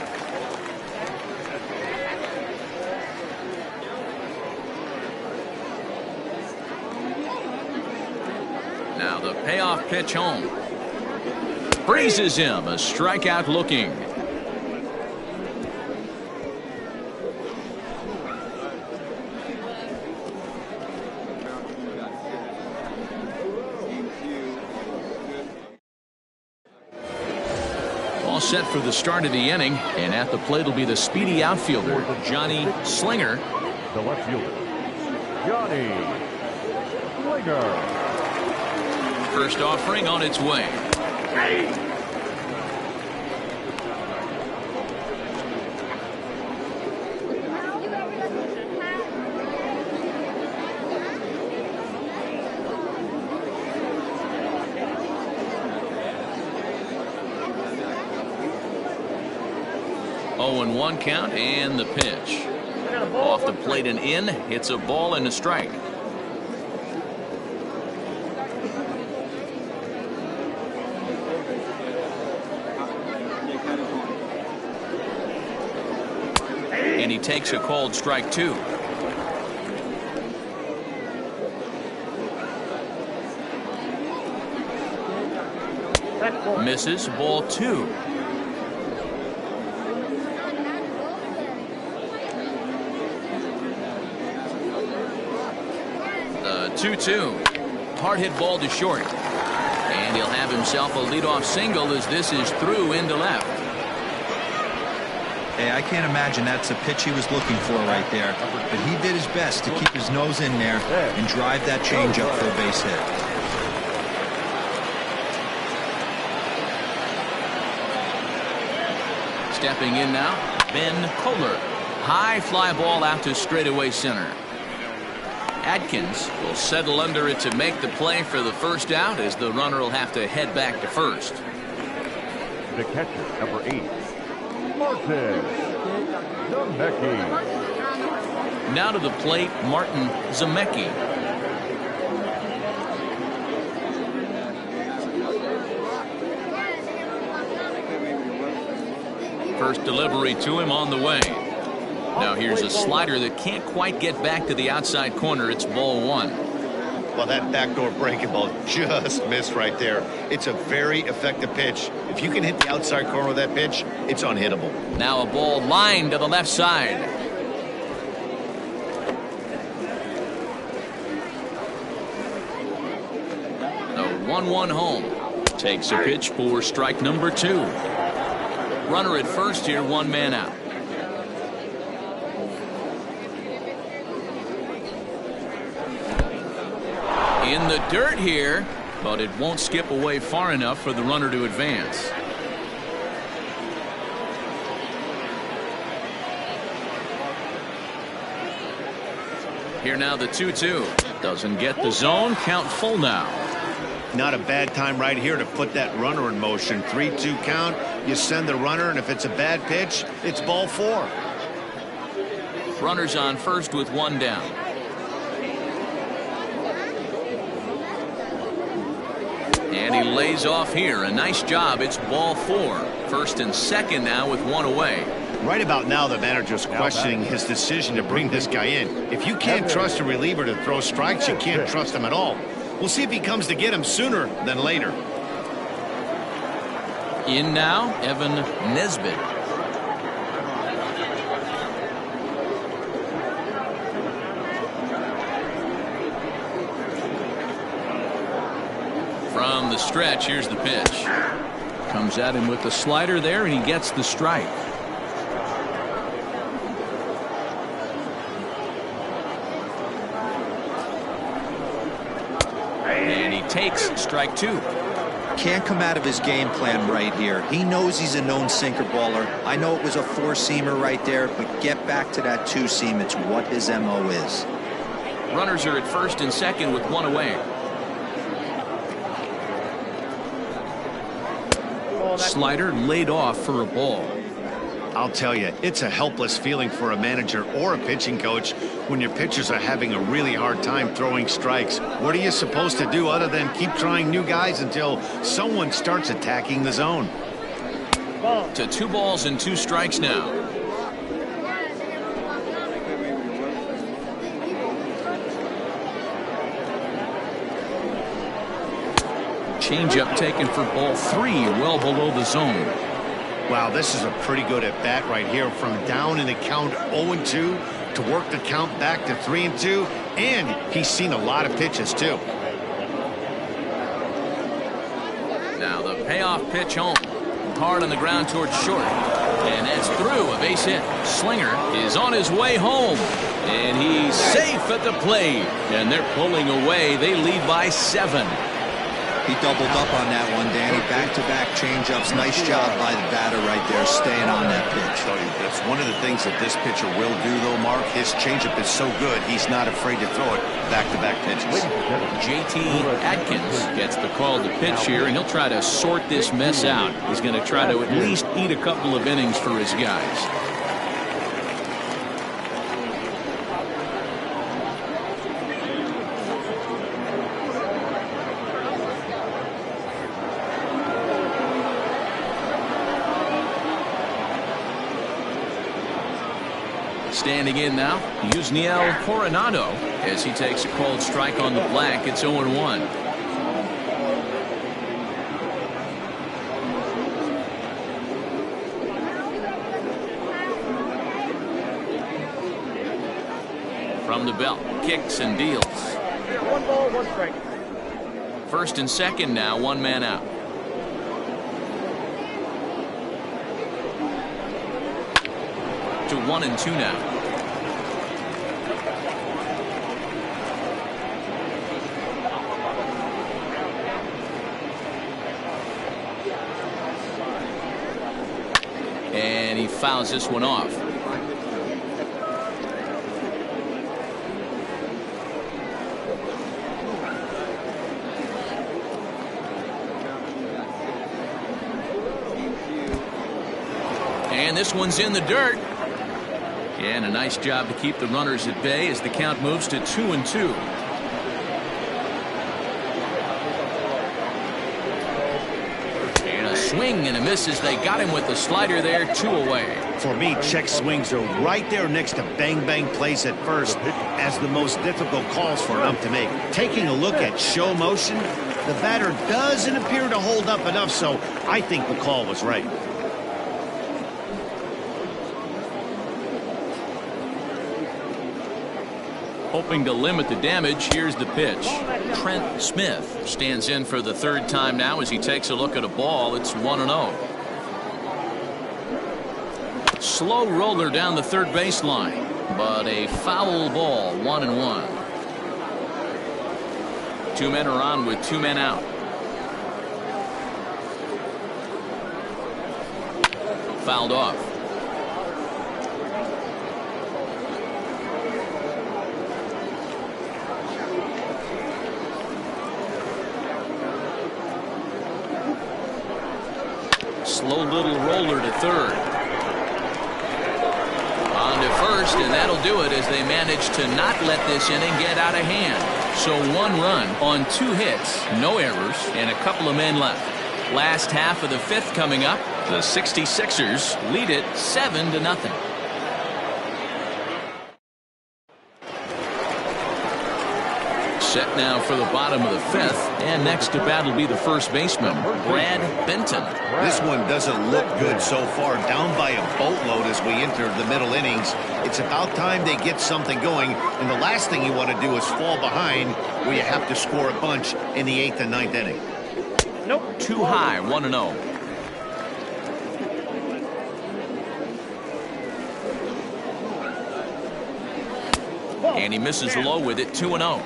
Now the payoff pitch home. Freezes him. A strikeout looking. All set for the start of the inning, and at the plate will be the speedy outfielder, Johnny Slinger. The left fielder, Johnny Slinger. First offering on its way. 0-1 count and the pitch. Off the plate and in. It's a ball and a strike. And he takes a called strike 2. Misses, ball 2. The 2-2. Hard hit ball to short. And he'll have himself a leadoff single as this is through into left. Hey, I can't imagine that's the pitch he was looking for right there. But he did his best to keep his nose in there and drive that changeup for a base hit. Stepping in now, Ben Kohler. High fly ball out to straightaway center. Adkins will settle under it to make the play for the first out as the runner will have to head back to first. The catcher, number 8, Martin Zemecki. Now to the plate, Martin Zemecki. First delivery to him on the way. Now here's a slider that can't quite get back to the outside corner. It's ball 1. Well, that backdoor breaking ball just missed right there. It's a very effective pitch. If you can hit the outside corner of that pitch, it's unhittable. Now a ball lined to the left side. The 1-1 home. Takes a pitch for strike number 2. Runner at first here, 1 man out. In the dirt here, but it won't skip away far enough for the runner to advance. Here now the 2-2. Doesn't get the zone. Count full now. Not a bad time right here to put that runner in motion. 3-2 count. You send the runner, and if it's a bad pitch, it's ball 4. Runners on first with 1 down. And he lays off here. A nice job. It's ball 4. First and second now with 1 away. Right about now, the manager's questioning his decision to bring this guy in. If you can't trust a reliever to throw strikes, you can't trust him at all. We'll see if he comes to get him sooner than later. In now, Evan Nesbitt. From the stretch, here's the pitch. Comes at him with the slider there, and he gets the strike. And he takes strike 2. Can't come out of his game plan right here. He knows he's a known sinker baller. I know it was a 4-seamer right there, but get back to that 2-seam. It's what his MO is. Runners are at first and second with 1 away. Slider laid off for a ball. I'll tell you, it's a helpless feeling for a manager or a pitching coach when your pitchers are having a really hard time throwing strikes. What are you supposed to do other than keep trying new guys until someone starts attacking the zone? To 2 balls and 2 strikes now. Changeup taken for ball 3, well below the zone. Wow, this is a pretty good at bat right here. From down in the count 0-2 to work the count back to 3-2, and he's seen a lot of pitches too. Now the payoff pitch home. Hard on the ground towards short. And that's through. A base hit. Slinger is on his way home. And he's safe at the plate. And they're pulling away. They lead by 7. He doubled up on that one, Danny. Back-to-back changeups. Nice job by the batter right there, staying on that pitch. That's one of the things that this pitcher will do, though, Mark. His changeup is so good, he's not afraid to throw it back-to-back pitches. JT Atkins gets the call to pitch here, and he'll try to sort this mess out. He's going to try to at least eat a couple of innings for his guys. Standing in now, Yusniel Coronado as he takes a called strike on the black. It's 0-1. From the belt, kicks and deals. 1 ball, 1 strike. First and second now, 1 man out. To 1-2 now. And he fouls this one off. And this one's in the dirt. And a nice job to keep the runners at bay as the count moves to 2-2. And a swing and a miss as they got him with the slider there, 2 away. For me, check swings are right there next to bang-bang plays at first as the most difficult calls for an ump to make. Taking a look at show motion, the batter doesn't appear to hold up enough, so I think the call was right. Hoping to limit the damage, here's the pitch. Trent Smith stands in for the 3rd time now as he takes a look at a ball. It's 1-0. Slow roller down the third baseline, but a foul ball, 1-1. 2 men are on with 2 men out. Fouled off. Slow little roller to third. On to first, and that'll do it as they manage to not let this inning get out of hand. So 1 run on 2 hits, no errors, and a couple of men left. Last half of the 5th coming up. The 66ers lead it 7-0. Set now for the bottom of the 5th, and next to bat will be the first baseman, Brad Benton. This one doesn't look good so far, down by a boatload as we enter the middle innings. It's about time they get something going, and the last thing you want to do is fall behind where you have to score a bunch in the 8th and 9th inning. Nope. Too high, 1-0. And he misses low with it, 2-0.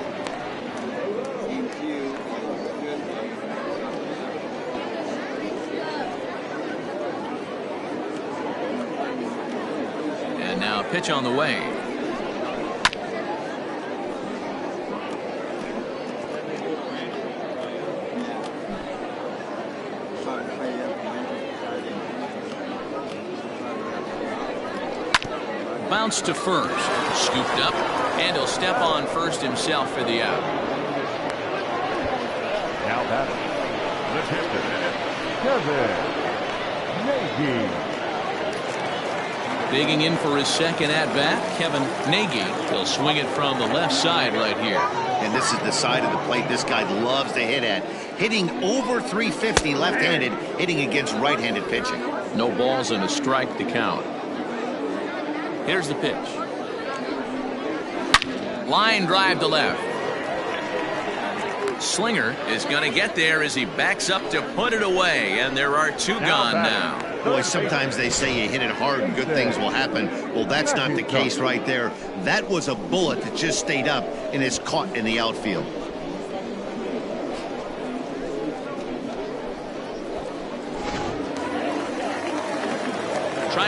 And now a pitch on the way. Bounce to first, scooped up, and he'll step on first himself for the out. Now batting, the catcher, Kevin Nagy. Digging in for his second at-bat, Kevin Nagy. He'll swing it from the left side right here. And this is the side of the plate this guy loves to hit at. Hitting over 350 left-handed, hitting against right-handed pitching. No balls and a strike to count. Here's the pitch. Line drive to left. Slinger is going to get there as he backs up to put it away, and there are 2 gone now. Boy, sometimes they say you hit it hard and good things will happen. Well, that's not the case right there. That was a bullet that just stayed up and is caught in the outfield.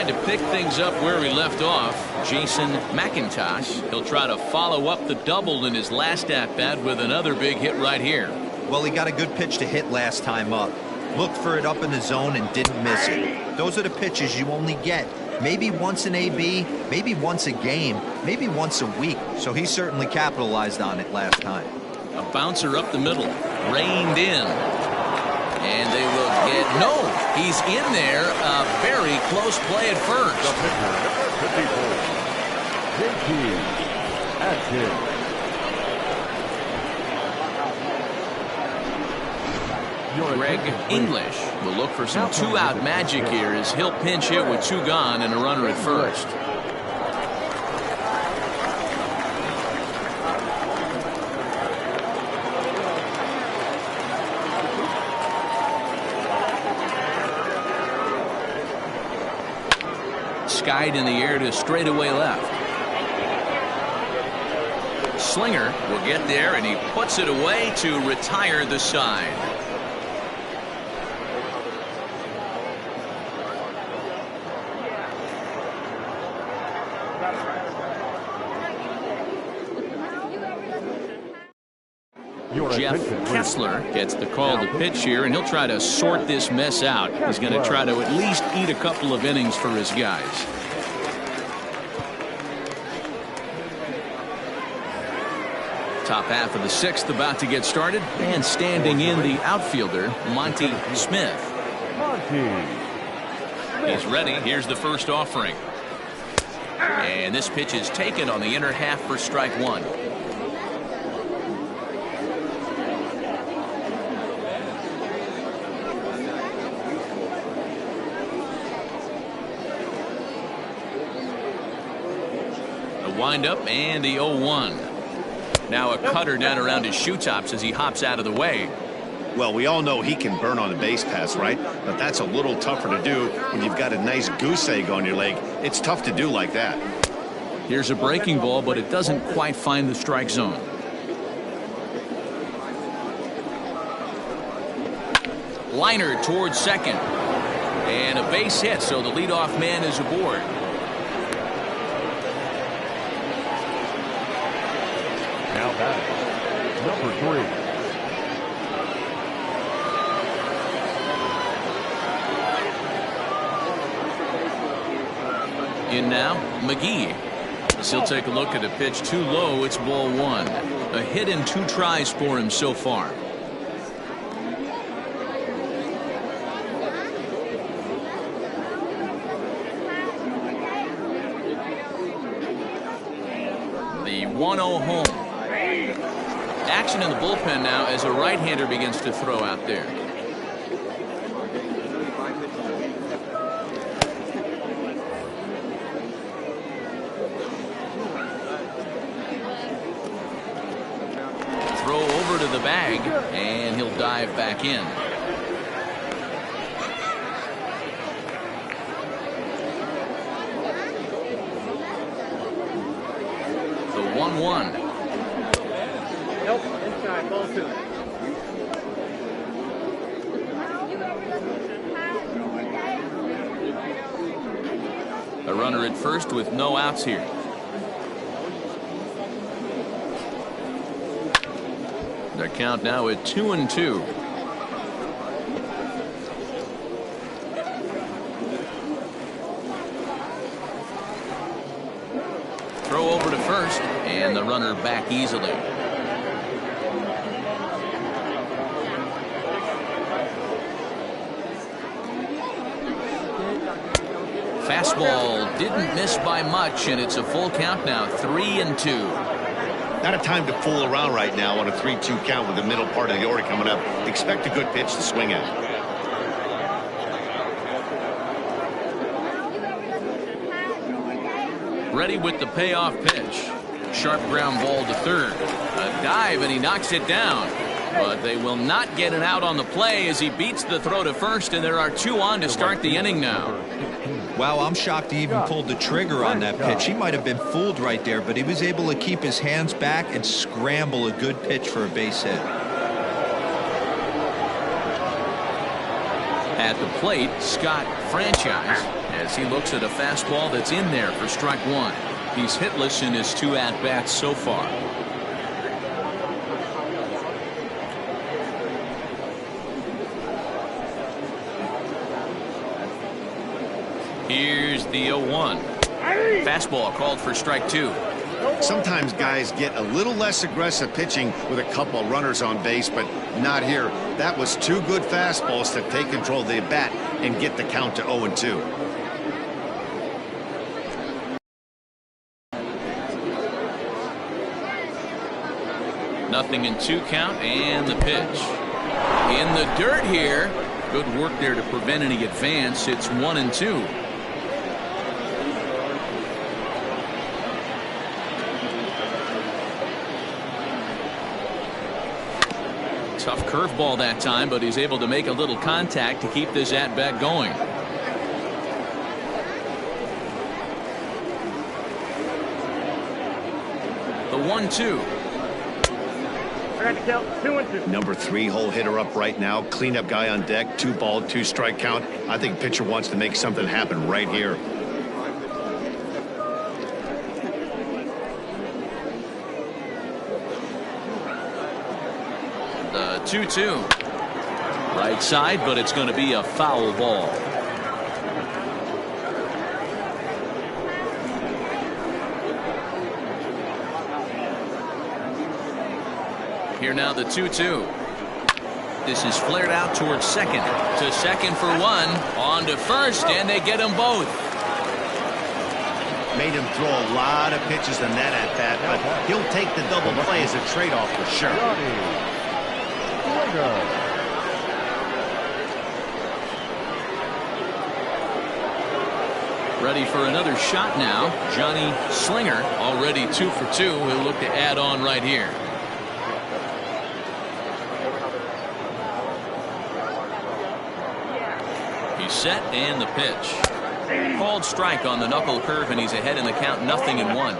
tried to pick things up where he left off. Jason McIntosh. He'll try to follow up the double in his last at-bat with another big hit right here. Well, he got a good pitch to hit last time up. Looked for it up in the zone and didn't miss it. Those are the pitches you only get maybe once in AB, maybe once a game, maybe once a week. So he certainly capitalized on it last time. A bouncer up the middle, reined in. And they will get, no, he's in there. A very close play at first. The pitcher, number 54, J.P. Atkins. Greg English will look for some two-out magic here as he'll pinch hit with two gone and a runner at first. Skied in the air to straightaway left. Slinger will get there, and he puts it away to retire the side. Jeff Kessler gets the call to pitch here, and he'll try to sort this mess out. He's going to try to at least eat a couple of innings for his guys. Top half of the sixth about to get started, and standing in the outfielder, Monty Smith. He's ready. Here's the first offering. And this pitch is taken on the inner half for strike one. Wind up and the 0-1. Now a cutter down around his shoe tops as he hops out of the way. Well, we all know he can burn on a base pass, right? But that's a little tougher to do when you've got a nice goose egg on your leg. It's tough to do like that. Here's a breaking ball, but it doesn't quite find the strike zone. Liner towards second. And a base hit, so the leadoff man is aboard. Now batting, number 3. In now, McGee. As he'll take a look at a pitch too low. It's ball one. A hit in two tries for him so far. The 1-0 home. Action in the bullpen now as a right-hander begins to throw out there. Throw over to the bag, and he'll dive back in. The 1-1. Nope, inside, ball two. A runner at first with no outs here. The count now at 2-2. Throw over to first, and the runner back easily. Fastball didn't miss by much, and it's a full count now, 3-2. Not a time to fool around right now on a 3-2 count with the middle part of the order coming up. Expect a good pitch to swing at. Ready with the payoff pitch. Sharp ground ball to third. A dive, and he knocks it down. But they will not get it out on the play as he beats the throw to first, and there are two on to start the inning now. Wow, I'm shocked he even pulled the trigger on that pitch. He might have been fooled right there, but he was able to keep his hands back and scramble a good pitch for a base hit. At the plate, Scott Franchise, as he looks at a fastball that's in there for strike one. He's hitless in his 2 at-bats so far. Here's the 0-1. Fastball called for strike 2. Sometimes guys get a little less aggressive pitching with a couple of runners on base, but not here. That was 2 good fastballs to take control of the bat and get the count to 0-2. Nothing in 2 count, and the pitch. In the dirt here. Good work there to prevent any advance. It's 1-2. Tough curveball that time, but he's able to make a little contact to keep this at-bat going. The 1-2. Count 2-2. Number 3 hole hitter up right now. Cleanup guy on deck. 2 ball, 2 strike count. I think pitcher wants to make something happen right here. The 2-2. Right side, but it's going to be a foul ball. Here now the 2-2. This is flared out towards second. To second for 1. On to first, and they get them both. Made him throw a lot of pitches in that at bat, but he'll take the double play as a trade-off for sure. Ready for another shot now. Johnny Slinger already 2 for 2. He'll look to add on right here. He's set, and the pitch. Called strike on the knuckle curve, and he's ahead in the count, 0-1.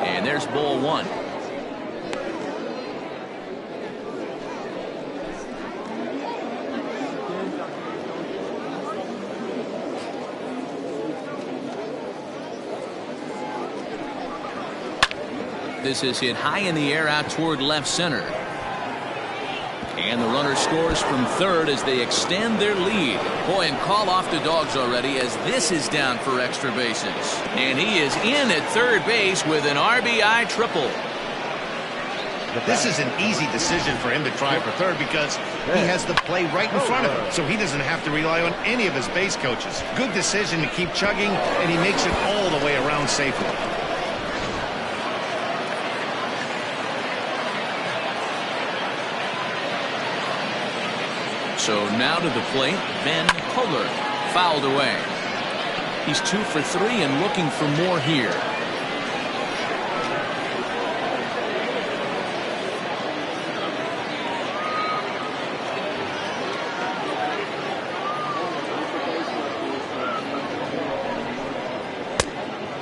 And there's ball 1. This is hit high in the air out toward left center. And the runner scores from third as they extend their lead. Boy, and call off the dogs already as this is down for extra bases. And he is in at third base with an RBI triple. This is an easy decision for him to try for third because he has the play right in front of him, so he doesn't have to rely on any of his base coaches. Good decision to keep chugging, and he makes it all the way around safely. So now to the plate, Ben Kohler, fouled away. He's 2 for 3 and looking for more here.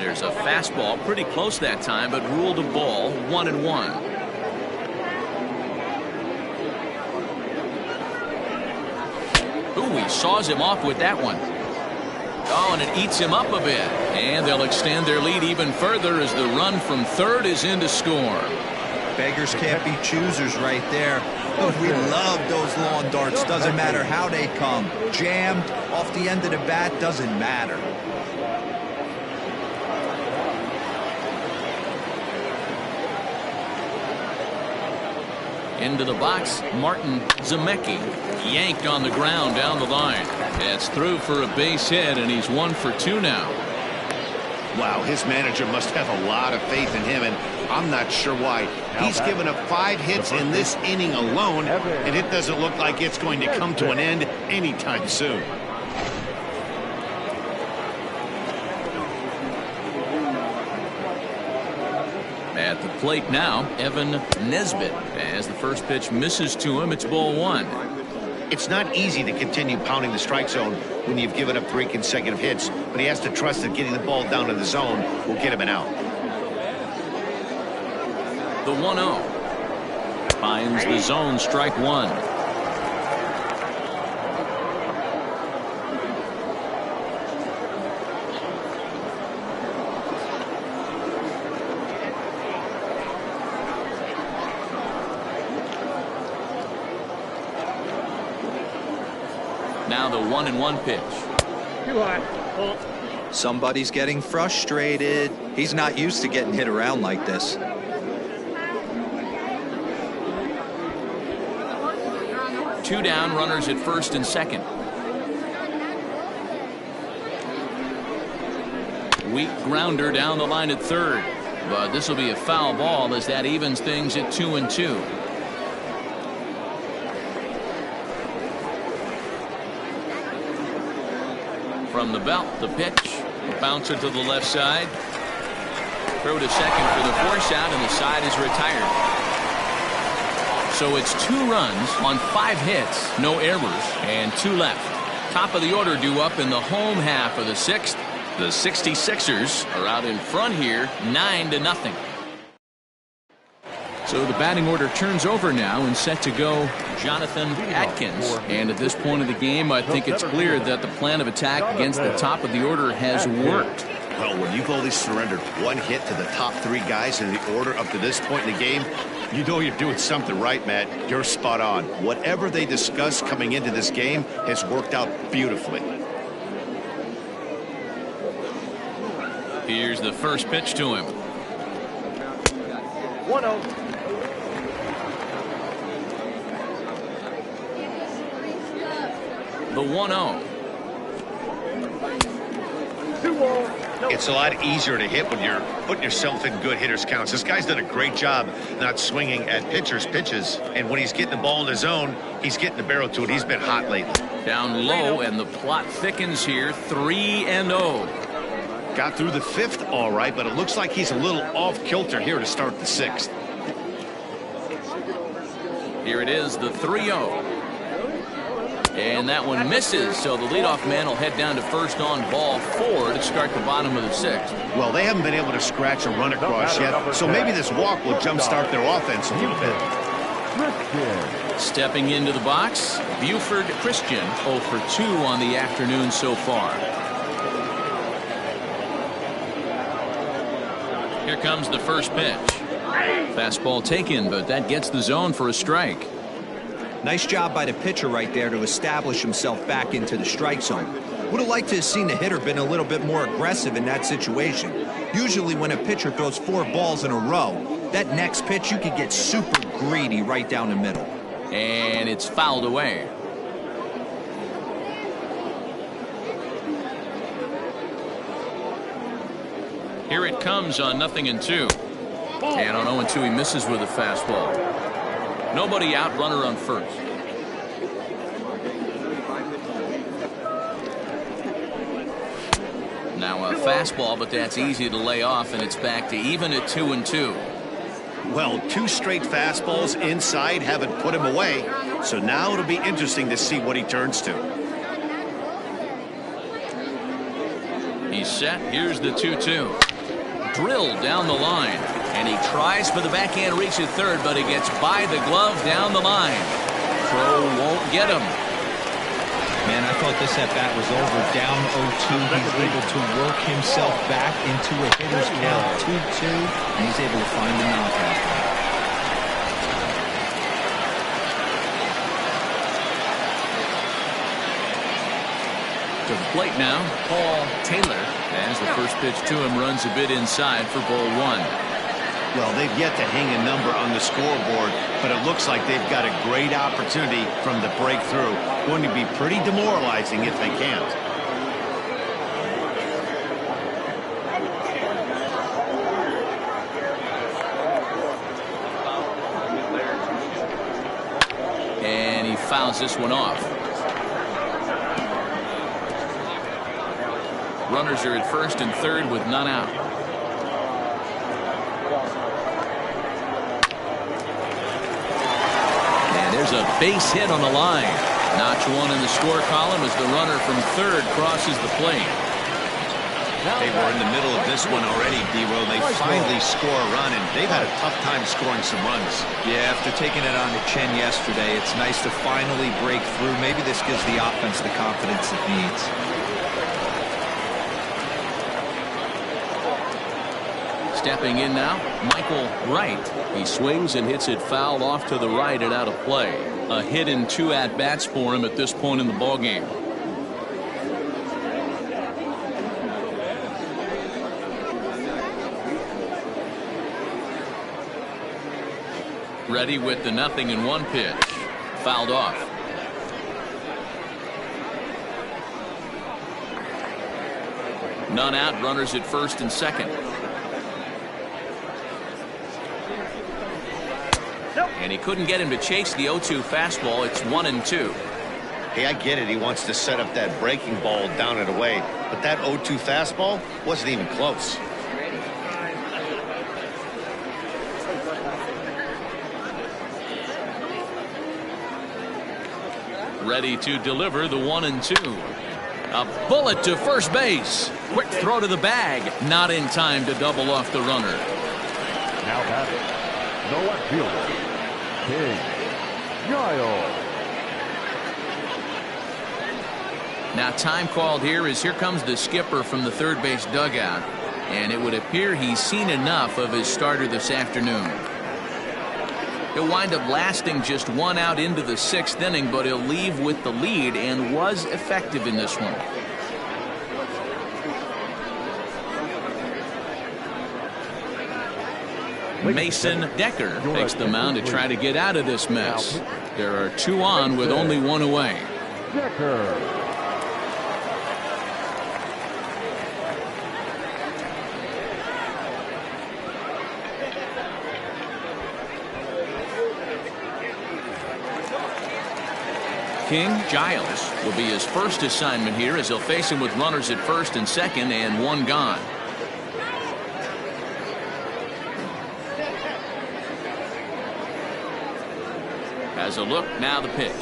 There's a fastball pretty close that time, but ruled a ball, 1-1. Ooh, he saws him off with that one. Oh, and it eats him up a bit. And they'll extend their lead even further as the run from third is in to score. Beggars can't be choosers right there. But we love those lawn darts. Doesn't matter how they come. Jammed, off the end of the bat, doesn't matter. Into the box, Martin Zemecki. Yanked on the ground down the line. It's through for a base hit, and he's 1 for 2 now. Wow, his manager must have a lot of faith in him, and I'm not sure why. He's given up 5 hits in this inning alone, and it doesn't look like it's going to come to an end anytime soon. At the plate now, Evan Nesbitt. As the first pitch misses to him, it's ball 1. It's not easy to continue pounding the strike zone when you've given up 3 consecutive hits, but he has to trust that getting the ball down in the zone will get him an out. The 1-0. Finds the zone, strike one. Now the 1-1 pitch. Too high. Ball. Somebody's getting frustrated. He's not used to getting hit around like this. Two down, runners at first and second. Weak grounder down the line at third. But this will be a foul ball as that evens things at 2-2. From the belt, the pitch. Bouncer to the left side. Throw to second for the force out, and the side is retired. So it's 2 runs on 5 hits, no errors, and 2 left. Top of the order due up in the home half of the 6th. The 66ers are out in front here, 9-0. So the batting order turns over now and set to go Jonathan Atkins. And at this point of the game, I think it's clear that the plan of attack against the top of the order has worked. Well, when you've only surrendered 1 hit to the top 3 guys in the order up to this point in the game, you know you're doing something right, Matt. You're spot on. Whatever they discussed coming into this game has worked out beautifully. Here's the first pitch to him. 1-0. The 1-0. It's a lot easier to hit when you're putting yourself in good hitters' counts. This guy's done a great job not swinging at pitchers' pitches. And when he's getting the ball in his zone, he's getting the barrel to it. He's been hot lately. Down low, and the plot thickens here. 3-0. Got through the 5th all right, but it looks like he's a little off kilter here to start the 6th. Here it is, the 3-0. And that one misses, so the leadoff man will head down to first on ball 4 to start the bottom of the 6th. Well, they haven't been able to scratch a run across yet, so maybe this walk will jumpstart their offense a little bit. Stepping into the box, Buford Christian 0 for 2 on the afternoon so far. Here comes the first pitch. Fastball taken, but that gets the zone for a strike. Nice job by the pitcher right there to establish himself back into the strike zone. Would have liked to have seen the hitter been a little bit more aggressive in that situation. Usually when a pitcher throws 4 balls in a row, that next pitch you could get super greedy right down the middle. And it's fouled away. Here it comes on 0-2. And on 0-2 he misses with a fastball. Nobody out, runner on first. Now a fastball, but that's easy to lay off, and it's back to even at 2-2. Well, 2 straight fastballs inside haven't put him away, so now it'll be interesting to see what he turns to. He's set. Here's the 2-2. Drilled down the line. And he tries for the backhand reach at third, but he gets by the glove down the line. Crow won't get him. Man, I thought this at-bat was over. Down 0-2. He's able to work himself back into a hitter's count 2-2, and he's able to find the knockout. To the plate now, Paul Taylor, as the first pitch to him runs a bit inside for ball 1. Well, they've yet to hang a number on the scoreboard, but it looks like they've got a great opportunity from the breakthrough. Going to be pretty demoralizing if they can't. And he fouls this one off. Runners are at first and third with none out. And there's a base hit on the line. Notch one in the score column as the runner from third crosses the plate. They were in the middle of this one already, D-Row. They finally score a run, and they've had a tough time scoring some runs. Yeah, after taking it on the chin yesterday, it's nice to finally break through. Maybe this gives the offense the confidence it needs. Stepping in now, Michael Wright. He swings and hits it foul off to the right and out of play. A hit and 2 at-bats for him at this point in the ballgame. Ready with the 0-1 pitch. Fouled off. None out, runners at first and second. And he couldn't get him to chase the 0-2 fastball. It's 1-2. Hey, I get it. He wants to set up that breaking ball down and away. But that 0-2 fastball wasn't even close. Ready to deliver the 1-2. A bullet to first base. Quick throw to the bag. Not in time to double off the runner. Now batting, no left fielder, King Giles. Now time called here as here comes the skipper from the third base dugout. And it would appear he's seen enough of his starter this afternoon. He'll wind up lasting just 1 out into the 6th inning, but he'll leave with the lead and was effective in this one. Mason Decker takes the mound to try to get out of this mess. There are 2 on with only 1 away. Decker. King Giles will be his first assignment here as he'll face him with runners at first and second and 1 gone. Has a look, now the pitch.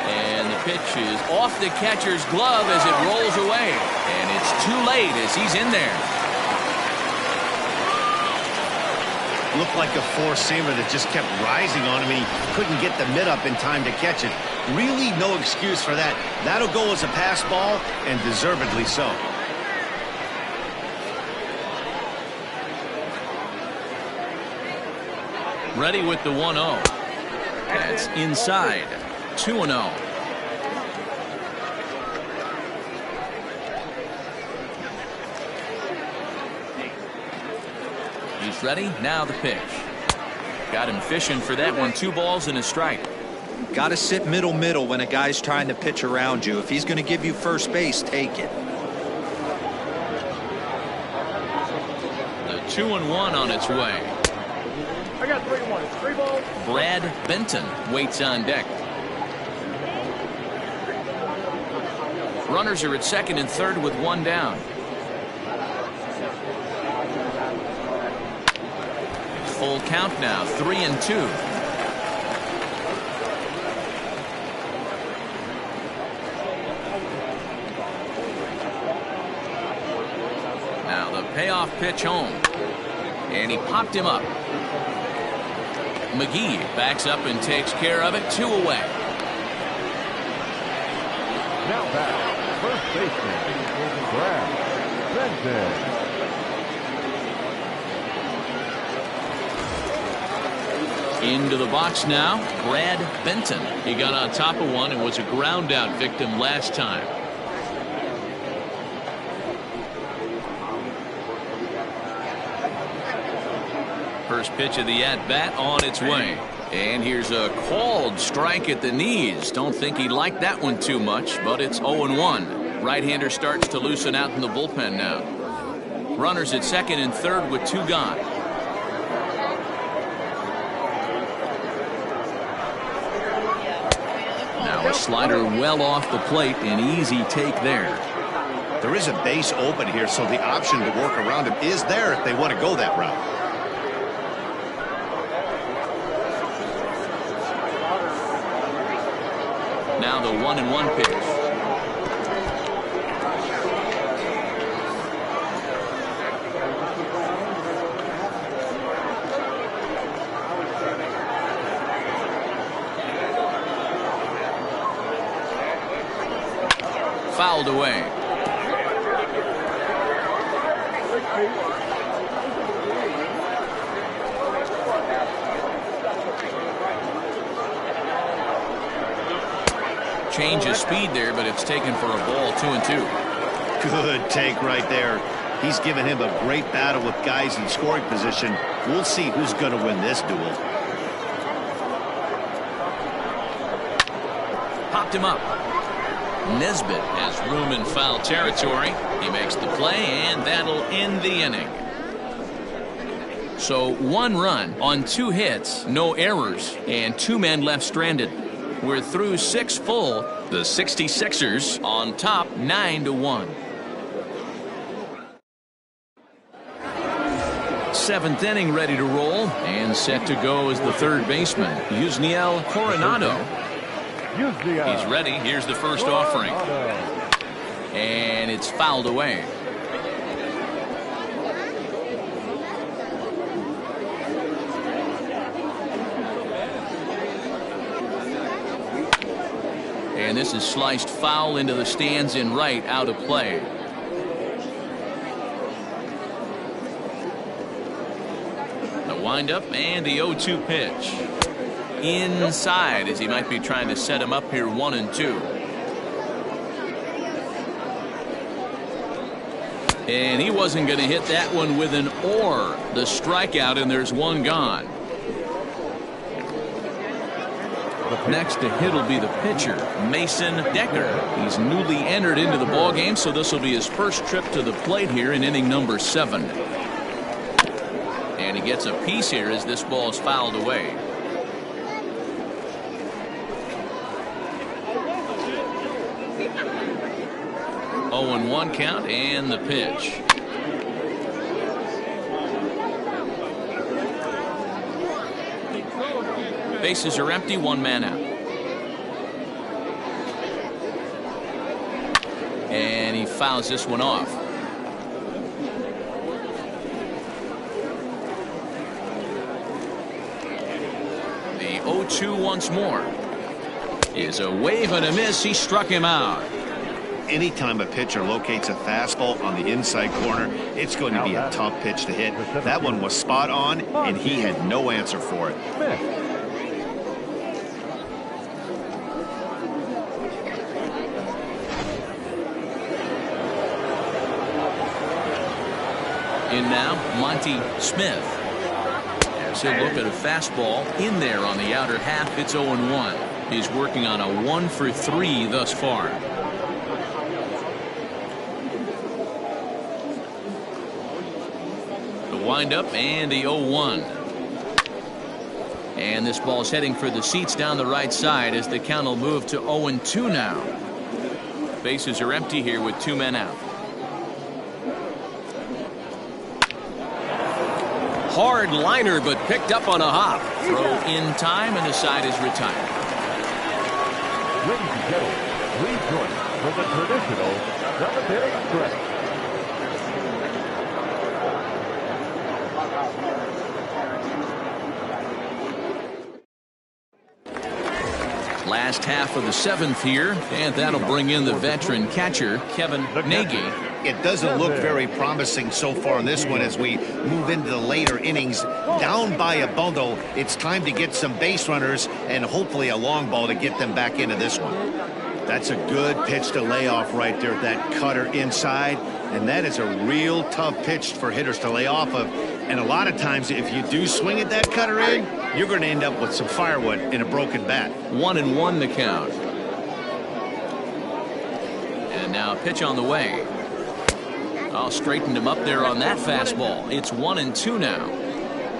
And the pitch is off the catcher's glove as it rolls away. And it's too late as he's in there. Looked like a four-seamer that just kept rising on him, and he couldn't get the mitt up in time to catch it. Really no excuse for that. That'll go as a pass ball, and deservedly so. Ready with the 1-0. That's inside. 2-0. He's ready. Now the pitch. Got him fishing for that one. 2 balls and a strike. Got to sit middle when a guy's trying to pitch around you. If he's going to give you first base, take it. The 2-1 on its way. I got 3-1. 3 balls. Brad Benton waits on deck. Runners are at second and third with 1 down. Full count now, 3-2. Now the payoff pitch home. And he popped him up. McGee backs up and takes care of it. 2 away. Now back, first baseman, Brad Benton. Into the box now, Brad Benton. He got on top of one and was a ground out victim last time. First pitch of the at-bat on its way. And here's a called strike at the knees. Don't think he liked that one too much, but it's 0-1. Right-hander starts to loosen out in the bullpen now. Runners at second and third with 2 gone. Now a slider well off the plate, an easy take there. There is a base open here, so the option to work around him is there if they want to go that route. 1-1 pitch. Fouled away. Change of speed there, but it's taken for a ball. 2-2. Good take right there. He's given him a great battle with guys in scoring position. We'll see who's going to win this duel. Popped him up. Nesbitt has room in foul territory. He makes the play, and that'll end the inning. So 1 run on 2 hits, no errors, and 2 men left stranded. We're through 6 full. The 66ers on top 9-1. 7th inning ready to roll, and set to go is the third baseman, Yusniel Coronado. He's ready. Here's the first offering. And it's fouled away. And this is sliced foul into the stands in right, out of play. The windup and the 0-2 pitch. Inside, as he might be trying to set him up here 1-2. And he wasn't going to hit that one with an or. The strikeout, and there's 1 gone. Next to hit will be the pitcher, Mason Decker. He's newly entered into the ballgame, so this will be his first trip to the plate here in inning number 7. And he gets a piece here as this ball is fouled away. 0-1 count, and the pitch. Bases are empty, 1 man out. And he fouls this one off. The 0-2 once more. Is a wave and a miss. He struck him out. Anytime a pitcher locates a fastball on the inside corner, it's going to be a tough pitch to hit. That one was spot on, and he had no answer for it. In now, Monty Smith. As he'll look at a fastball in there on the outer half, it's 0-1. He's working on a 1 for 3 thus far. Windup and the 0-1. And this ball's heading for the seats down the right side as the count will move to 0-2 now. Bases are empty here with 2 men out. Hard liner, but picked up on a hop. Throw in time, and the side is retired. Ladies and gentlemen, please join us for the traditional 7th inning stretch. Last half of the 7th here, and that'll bring in the veteran catcher, Kevin Nagy. It doesn't look very promising so far in this one as we move into the later innings. Down by a bundle, it's time to get some base runners and hopefully a long ball to get them back into this one. That's a good pitch to lay off right there, that cutter inside. And that is a real tough pitch for hitters to lay off of. And a lot of times, if you do swing at that cutter in, you're going to end up with some firewood in a broken bat. 1-1 the count. And now a pitch on the way. Oh, straightened him up there on that fastball. It's 1-2 now.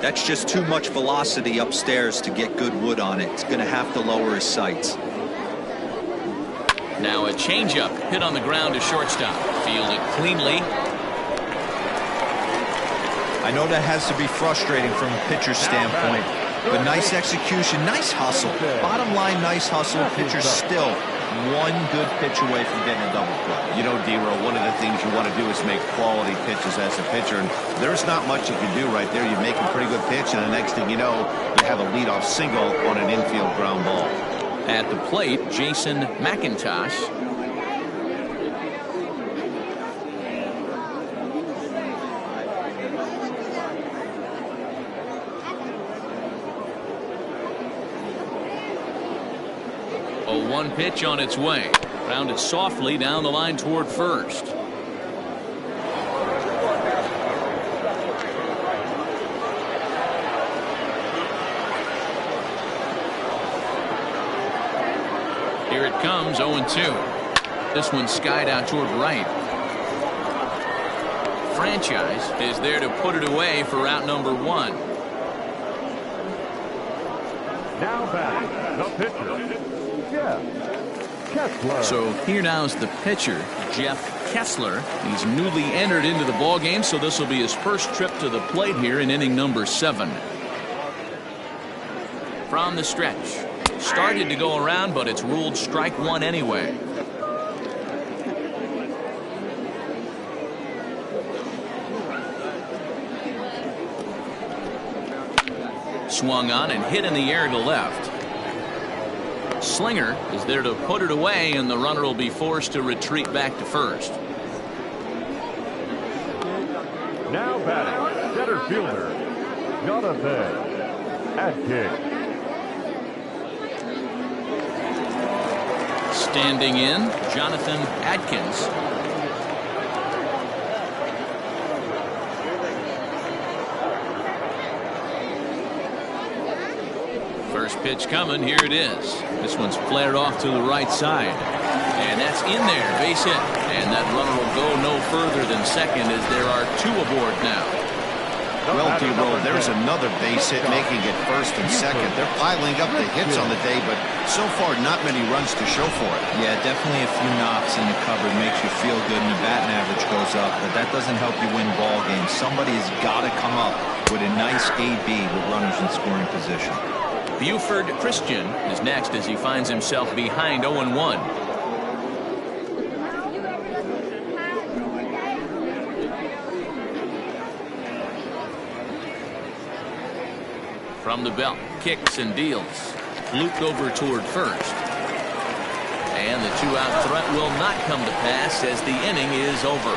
That's just too much velocity upstairs to get good wood on it. It's going to have to lower his sights. Now a changeup hit on the ground to shortstop. Fielded cleanly. I know that has to be frustrating from a pitcher's standpoint, but nice execution, nice hustle. Bottom line, nice hustle. Pitcher still one good pitch away from getting a double play. You know, D-Roll, one of the things you want to do is make quality pitches as a pitcher, and there's not much you can do right there. You make a pretty good pitch, and the next thing you know, you have a leadoff single on an infield ground ball. At the plate, Jason McIntosh. One pitch on its way. Grounded softly down the line toward first. Here it comes, 0-2. This one skied out toward right. Franchise is there to put it away for out number 1. Now batting, the pitcher. Kessler. So here now is the pitcher, Jeff Kessler. He's newly entered into the ball game, so this will be his first trip to the plate here in inning number 7. From the stretch. Started to go around, but it's ruled strike 1 anyway. Swung on and hit in the air to left. Slinger is there to put it away, and the runner will be forced to retreat back to first. Now batting, center fielder, Jonathan Adkins. Standing in, Jonathan Adkins. First pitch coming. Here it is. This one's flared off to the right side. And that's in there. Base hit. And that runner will go no further than second as there are 2 aboard now. Well, D-Roll, there's another base hit making it first and second. They're piling up the hits on the day, but so far not many runs to show for it. Yeah, definitely a few knocks in the cupboard makes you feel good, and the batting average goes up, but that doesn't help you win ball games. Somebody's got to come up with a nice AB with runners in scoring position. Buford Christian is next as he finds himself behind 0-1. From the belt, kicks and deals. Looped over toward first. And the 2-out threat will not come to pass as the inning is over.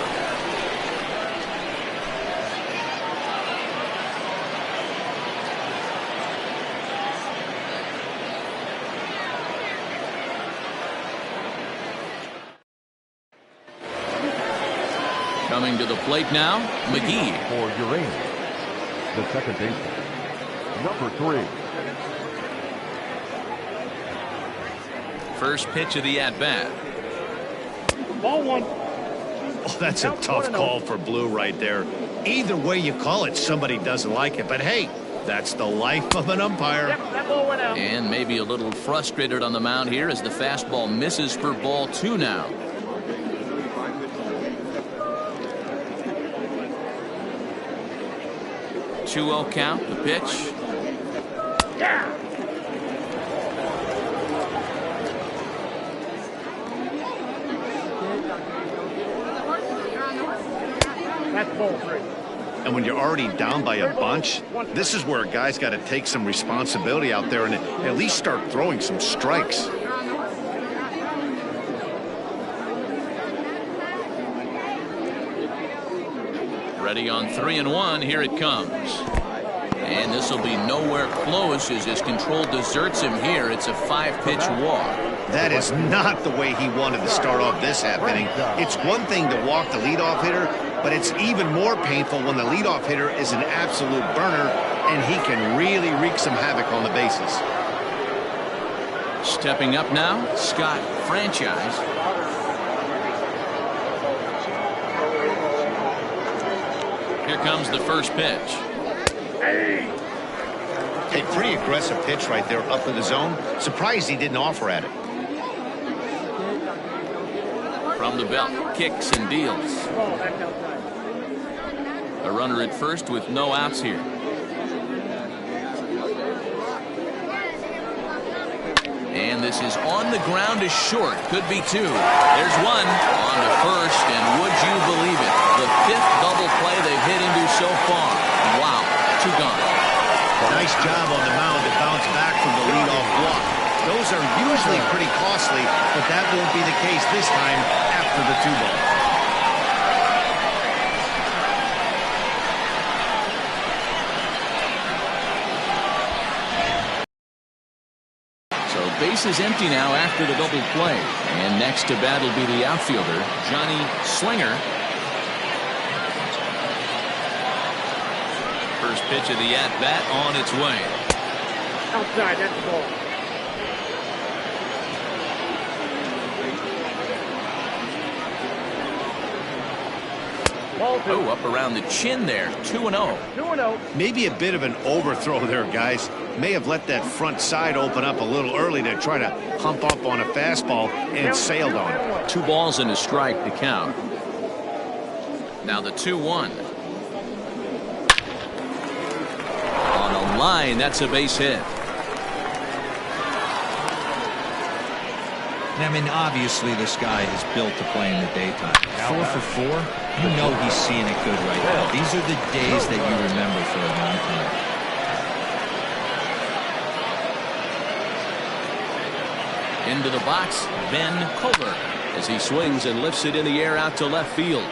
Coming to the plate now, McGee. For Uranus, the second baseman, number 3. First pitch of the at-bat. Ball 1. Oh, that's a tough call for Blue right there. Either way you call it, somebody doesn't like it. But hey, that's the life of an umpire. Yep, that ball went out. And maybe a little frustrated on the mound here as the fastball misses for ball 2 now. Two-0 count, the pitch. Yeah. That's ball 3. And when you're already down by a bunch, this is where a guy's got to take some responsibility out there and at least start throwing some strikes. Ready on 3-1. Here it comes. And this will be nowhere close as his control deserts him here. It's a 5-pitch walk. That is not the way he wanted to start off this half inning. It's one thing to walk the leadoff hitter, but it's even more painful when the leadoff hitter is an absolute burner and he can really wreak some havoc on the bases. Stepping up now, Scott Franchise. Here comes the first pitch. A pretty aggressive pitch right there up in the zone. Surprised he didn't offer at it. From the belt, kicks and deals. A runner at first with no outs here. And this is on the ground is short. Could be two. There's one on to first, and would you believe it? The 5th double play they've hit into so far. Wow, 2 gone. Nice job on the mound to bounce back from the leadoff walk. Those are usually pretty costly, but that won't be the case this time after the 2 ball. Base is empty now after the double play. And next to bat will be the outfielder, Johnny Slinger. First pitch of the at-bat on its way. Outside, that's the ball. Oh, up around the chin there. 2-0. 2-0. Maybe a bit of an overthrow there, guys. May have let that front side open up a little early to try to hump up on a fastball and sailed on it. 2 balls and a strike to count. Now the 2-1. On a line, that's a base hit. I mean, obviously this guy is built to play in the daytime. 4 for 4. You know he's seeing it good right now. These are the days that you remember for a long time. Into the box, Ben Kohler, as he swings and lifts it in the air out to left field.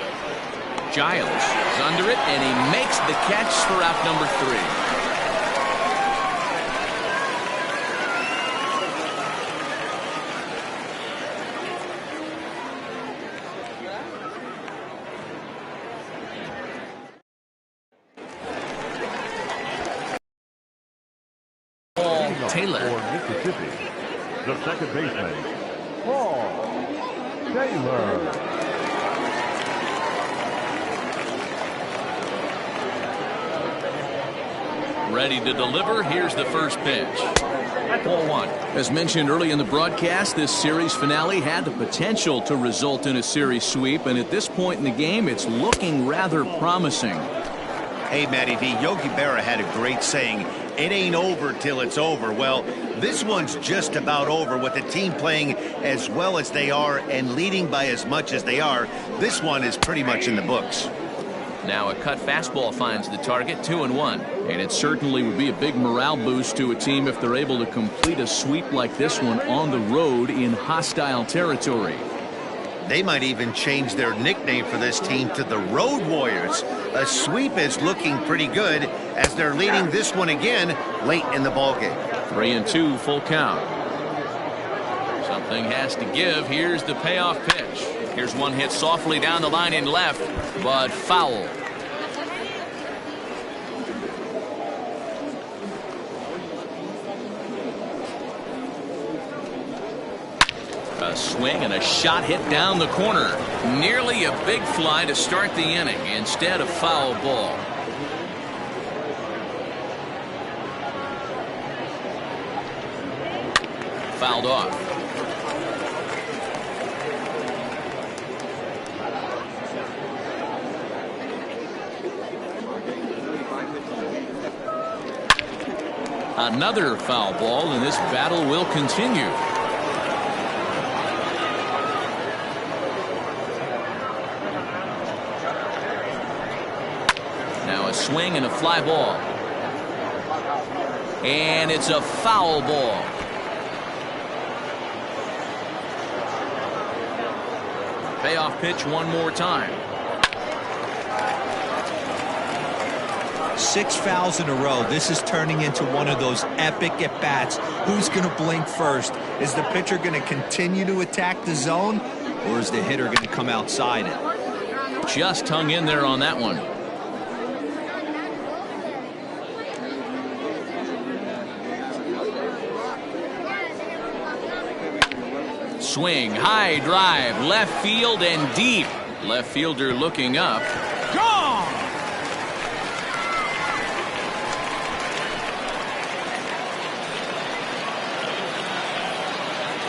Giles is under it, and he makes the catch for out number 3. Taylor. For Mississippi, the second baseman, Paul Taylor. Ready to deliver. Here's the first pitch. Ball 1. As mentioned early in the broadcast, this series finale had the potential to result in a series sweep, and at this point in the game, it's looking rather promising. Hey, Matty V, Yogi Berra had a great saying, it ain't over till it's over. Well, this one's just about over with the team playing as well as they are and leading by as much as they are. This one is pretty much in the books. Now a cut fastball finds the target, 2-1. And it certainly would be a big morale boost to a team if they're able to complete a sweep like this one on the road in hostile territory. They might even change their nickname for this team to the Road Warriors. A sweep is looking pretty good as they're leading this one again late in the ballgame. 3-2, full count. Something has to give. Here's the payoff pitch. Here's one hit softly down the line in left, but foul. A swing and a shot hit down the corner. Nearly a big fly to start the inning. Instead, a foul ball. Fouled off. Another foul ball, and this battle will continue. Now a swing and a fly ball. And it's a foul ball. Payoff pitch one more time. 6 fouls in a row. This is turning into one of those epic at-bats. Who's going to blink first? Is the pitcher going to continue to attack the zone, or is the hitter going to come outside it? Just hung in there on that one. Swing, high drive, left field and deep. Left fielder looking up. Gone!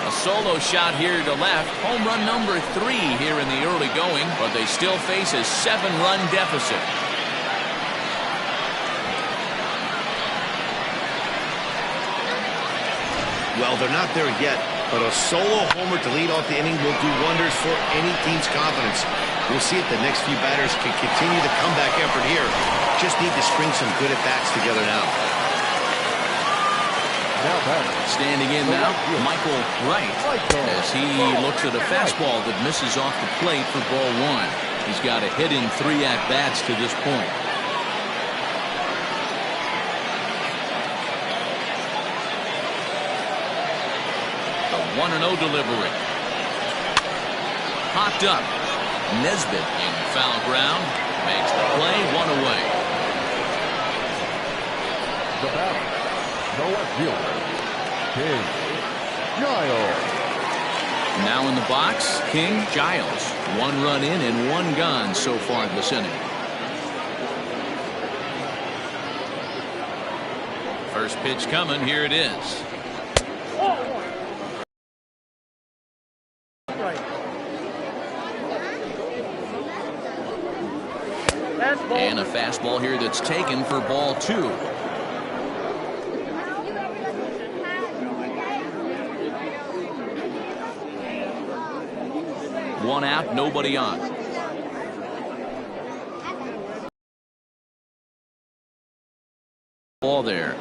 A solo shot here to left. Home run number 3 here in the early going, but they still face a 7-run deficit. Well, they're not there yet, but a solo homer to lead off the inning will do wonders for any team's confidence. We'll see if the next few batters can continue the comeback effort here. Just need to string some good at-bats together now. Standing in now, Michael Wright, as he looks at a fastball that misses off the plate for ball one. He's got a hit in 3 at-bats to this point. The 1-0 delivery. Popped up. Nesbitt in foul ground. Makes the play, 1 away. The batter, the left fielder, King Giles. Now in the box, King Giles. 1 run in and 1 gone so far this inning. First pitch coming. Here it is. And a fastball here that's taken for ball 2. 1 out, nobody on. Ball there.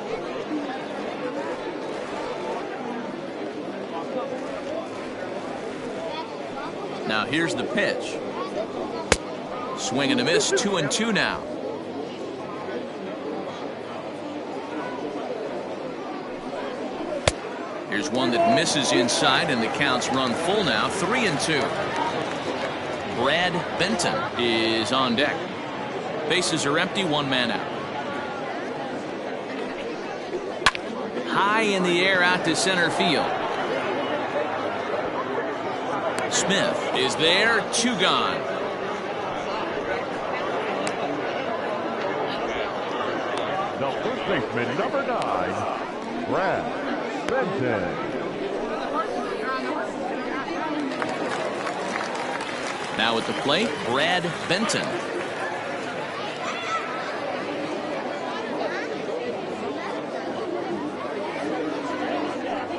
Now here's the pitch. Swing and a miss, 2-2 now. Here's one that misses inside, and the count's run full now, 3-2. Brad Benton is on deck. Bases are empty, 1 man out. High in the air out to center field. Smith is there, 2 gone. The first baseman, number 9, Brad Benton. Now at the plate, Brad Benton.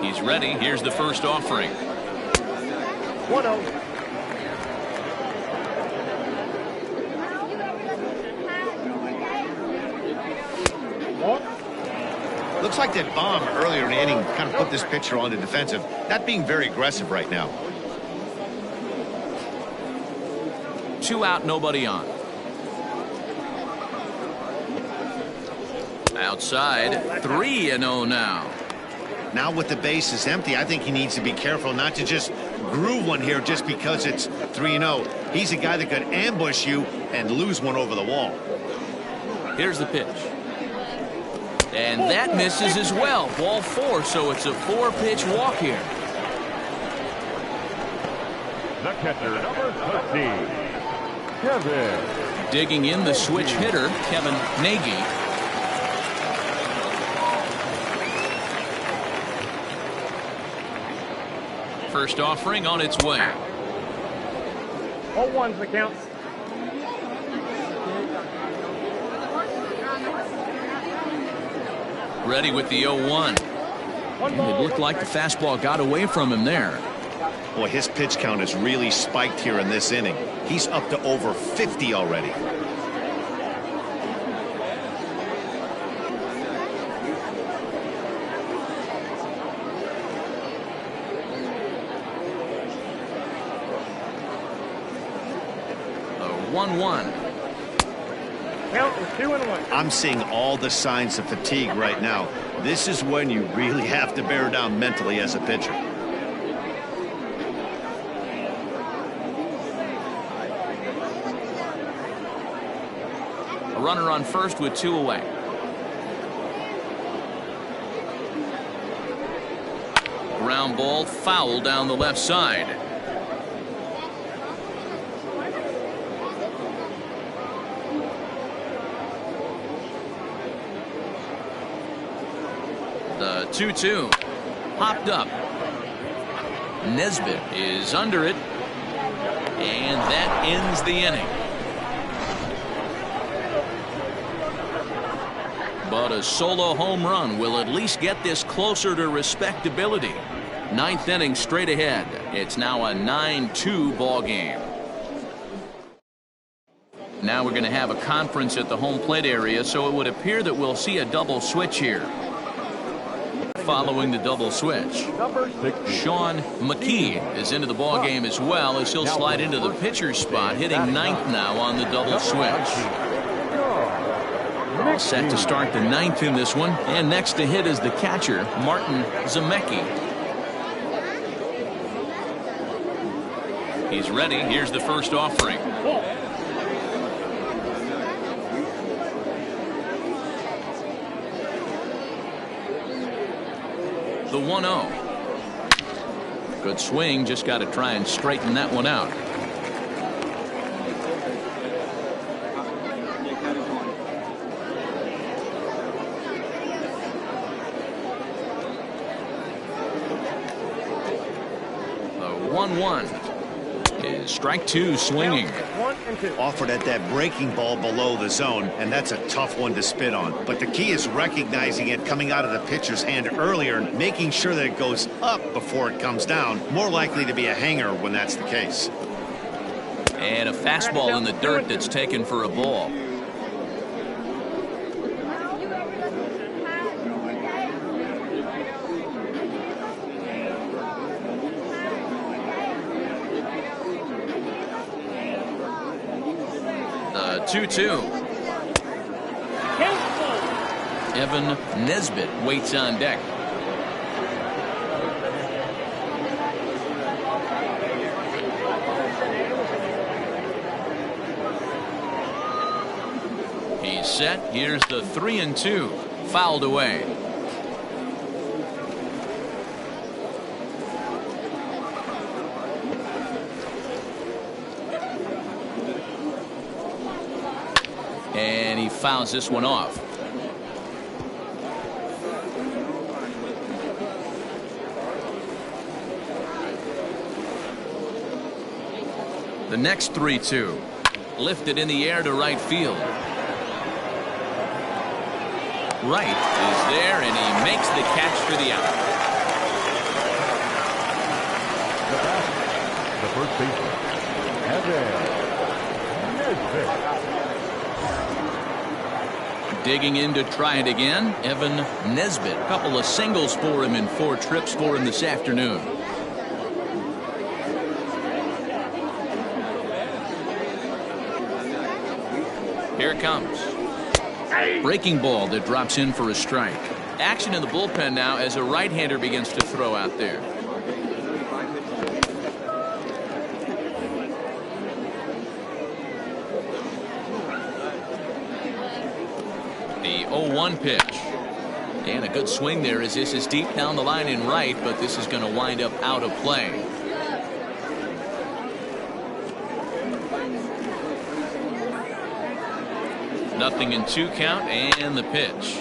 He's ready. Here's the first offering. 1-0. Looks like that bomb earlier in the inning kind of put this pitcher on the defensive. Not being very aggressive right now. 2 out, nobody on. Outside, 3-0 now. Now with the bases empty, I think he needs to be careful not to just groove one here just because it's 3-0. He's a guy that could ambush you and lose one over the wall. Here's the pitch. And that misses as well. Ball 4, so it's a 4-pitch walk here. The catcher, number 13, Kevin. Digging in the switch hitter, Kevin Nagy. First offering on its way. 0-1's the count. Ready with the 0-1. It looked like the fastball got away from him there. Boy, his pitch count has really spiked here in this inning. He's up to over 50 already. A 1-1. Count is 2-1. I'm seeing all the signs of fatigue right now. This is when you really have to bear down mentally as a pitcher. A runner on first with 2 away. Ground ball foul down the left side. The 2-2 popped up. Nesbitt is under it, and that ends the inning. But a solo home run will at least get this closer to respectability. Ninth inning straight ahead. It's now a 9-2 ball game. Now we're going to have a conference at the home plate area, so it would appear that we'll see a double switch here. Following the double switch, Sean McKee is into the ball game as well, as he'll slide into the pitcher's spot, hitting ninth now on the double switch. All set to start the ninth in this one, and next to hit is the catcher, Martin Zemecki. He's ready. Here's the first offering. The 1-0. Good swing, just got to try and straighten that one out. The 1-1 is strike two, swinging. Offered at that breaking ball below the zone, and that's a tough one to spit on. But the key is recognizing it coming out of the pitcher's hand earlier and making sure that it goes up before it comes down. More likely to be a hanger when that's the case. And a fastball in the dirt that's taken for a ball. The 2-2. Evan Nesbitt waits on deck. He's set. Here's the 3-2. Fouled away. And he fouls this one off. The next 3-2. Lifted in the air to right field. Right is there, and he makes the catch for the out. The first baseman, Evan Nesbitt. Digging in to try it again, Evan Nesbitt. A couple of singles for him in 4 trips for him this afternoon. Here it comes. Breaking ball that drops in for a strike. Action in the bullpen now as a right-hander begins to throw out there. The 0-1 pitch. And a good swing there as this is deep down the line in right, but this is going to wind up out of play. Nothing in 2 count, and the pitch.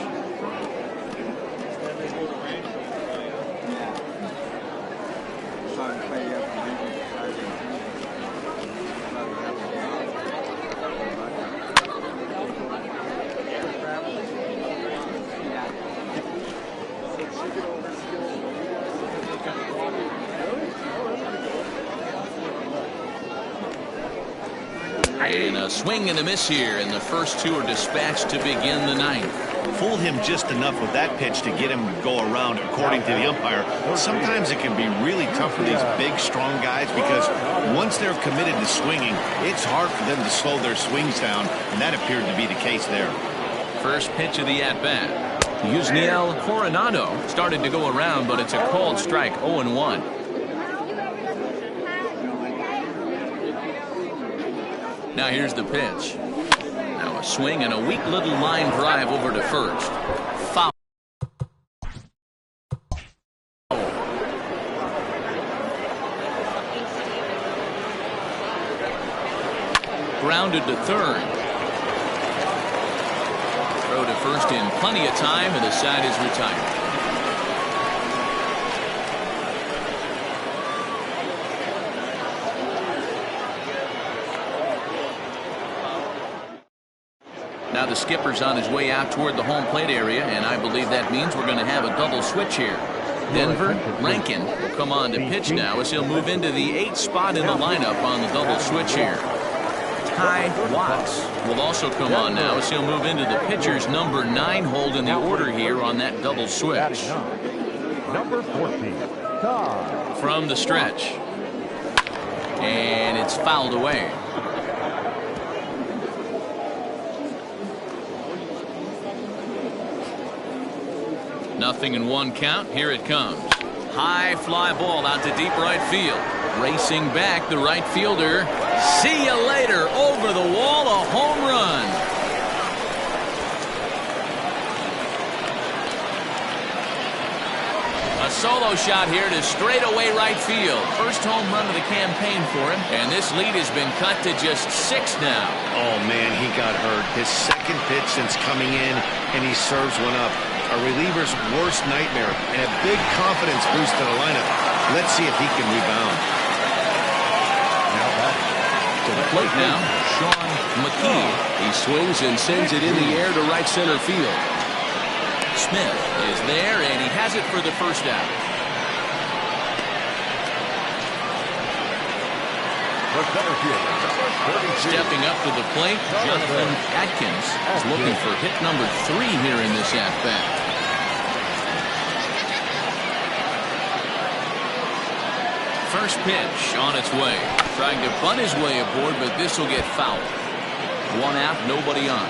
And a swing and a miss here, and the first 2 are dispatched to begin the 9th. Fooled him just enough with that pitch to get him to go around, according to the umpire. Sometimes it can be really tough for these big, strong guys because once they're committed to swinging, it's hard for them to slow their swings down, and that appeared to be the case there. First pitch of the at-bat. Yusniel Coronado started to go around, but it's a called strike, 0-1. Now here's the pitch. Now a swing and a weak little line drive over to first. Foul. Grounded to third. Throw to first in plenty of time, and the side is retired. Now the skipper's on his way out toward the home plate area, and I believe that means we're going to have a double switch here. Denver, Rankin will come on to pitch now as he'll move into the 8th spot in the lineup on the double switch here. Ty Watts will also come on now as he'll move into the pitcher's number 9 hold in the order here on that double switch. Number 14, Ty. From the stretch. And it's fouled away. Nothing in 1 count. Here it comes. High fly ball out to deep right field. Racing back, the right fielder. See you later. Over the wall, a home run. A solo shot here to straightaway right field. First home run of the campaign for him. And this lead has been cut to just 6 now. Oh, man, he got hurt. His second pitch since coming in, and he serves one up. A reliever's worst nightmare and a big confidence boost to the lineup. Let's see if he can rebound. Now back to the plate now, Sean McKee. He swings and sends it in the air to right center field. Smith is there, and he has it for the first out. the center fielder, number 32. Stepping up to the plate, Jonathan Atkins is looking for hit number 3 here in this at-bat. First pitch on its way. Trying to bunt his way aboard, but this will get fouled. 1 out, nobody on.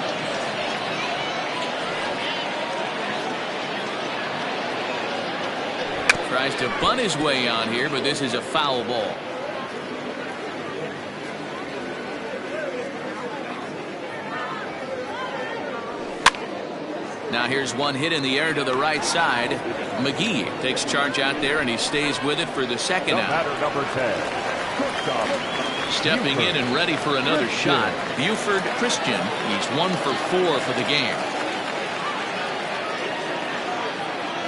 Tries to bunt his way on here, but this is a foul ball. Now here's one hit in the air to the right side. McGee takes charge out there, and he stays with it for the second out. Number 10. Stepping in and ready for another shot, Buford Christian. He's 1 for 4 for the game.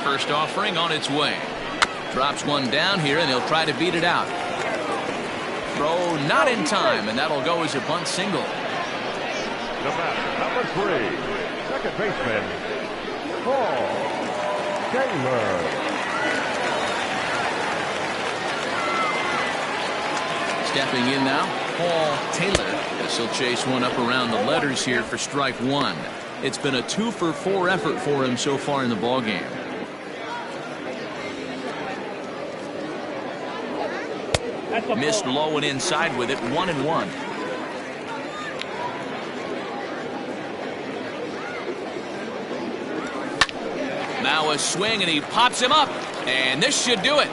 First offering on its way. Drops one down here, and he'll try to beat it out. Throw not in time, and that'll go as a bunt single. The batter, number 3, second baseman, Paul Taylor. Stepping in now, Paul Taylor. Guess he'll chase one up around the letters here for strike 1. It's been a 2 for 4 effort for him so far in the ballgame. Missed low and inside with it, 1-1. Now a swing, and he pops him up, and this should do it.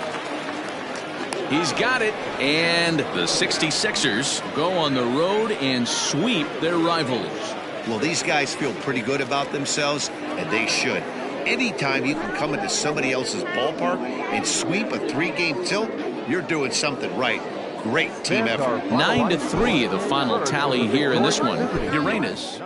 He's got it, and the 66ers go on the road and sweep their rivals. Well, these guys feel pretty good about themselves, and they should. Anytime you can come into somebody else's ballpark and sweep a 3-game tilt, you're doing something right. Great team effort. 9-3 the final tally here in this one. Uranus.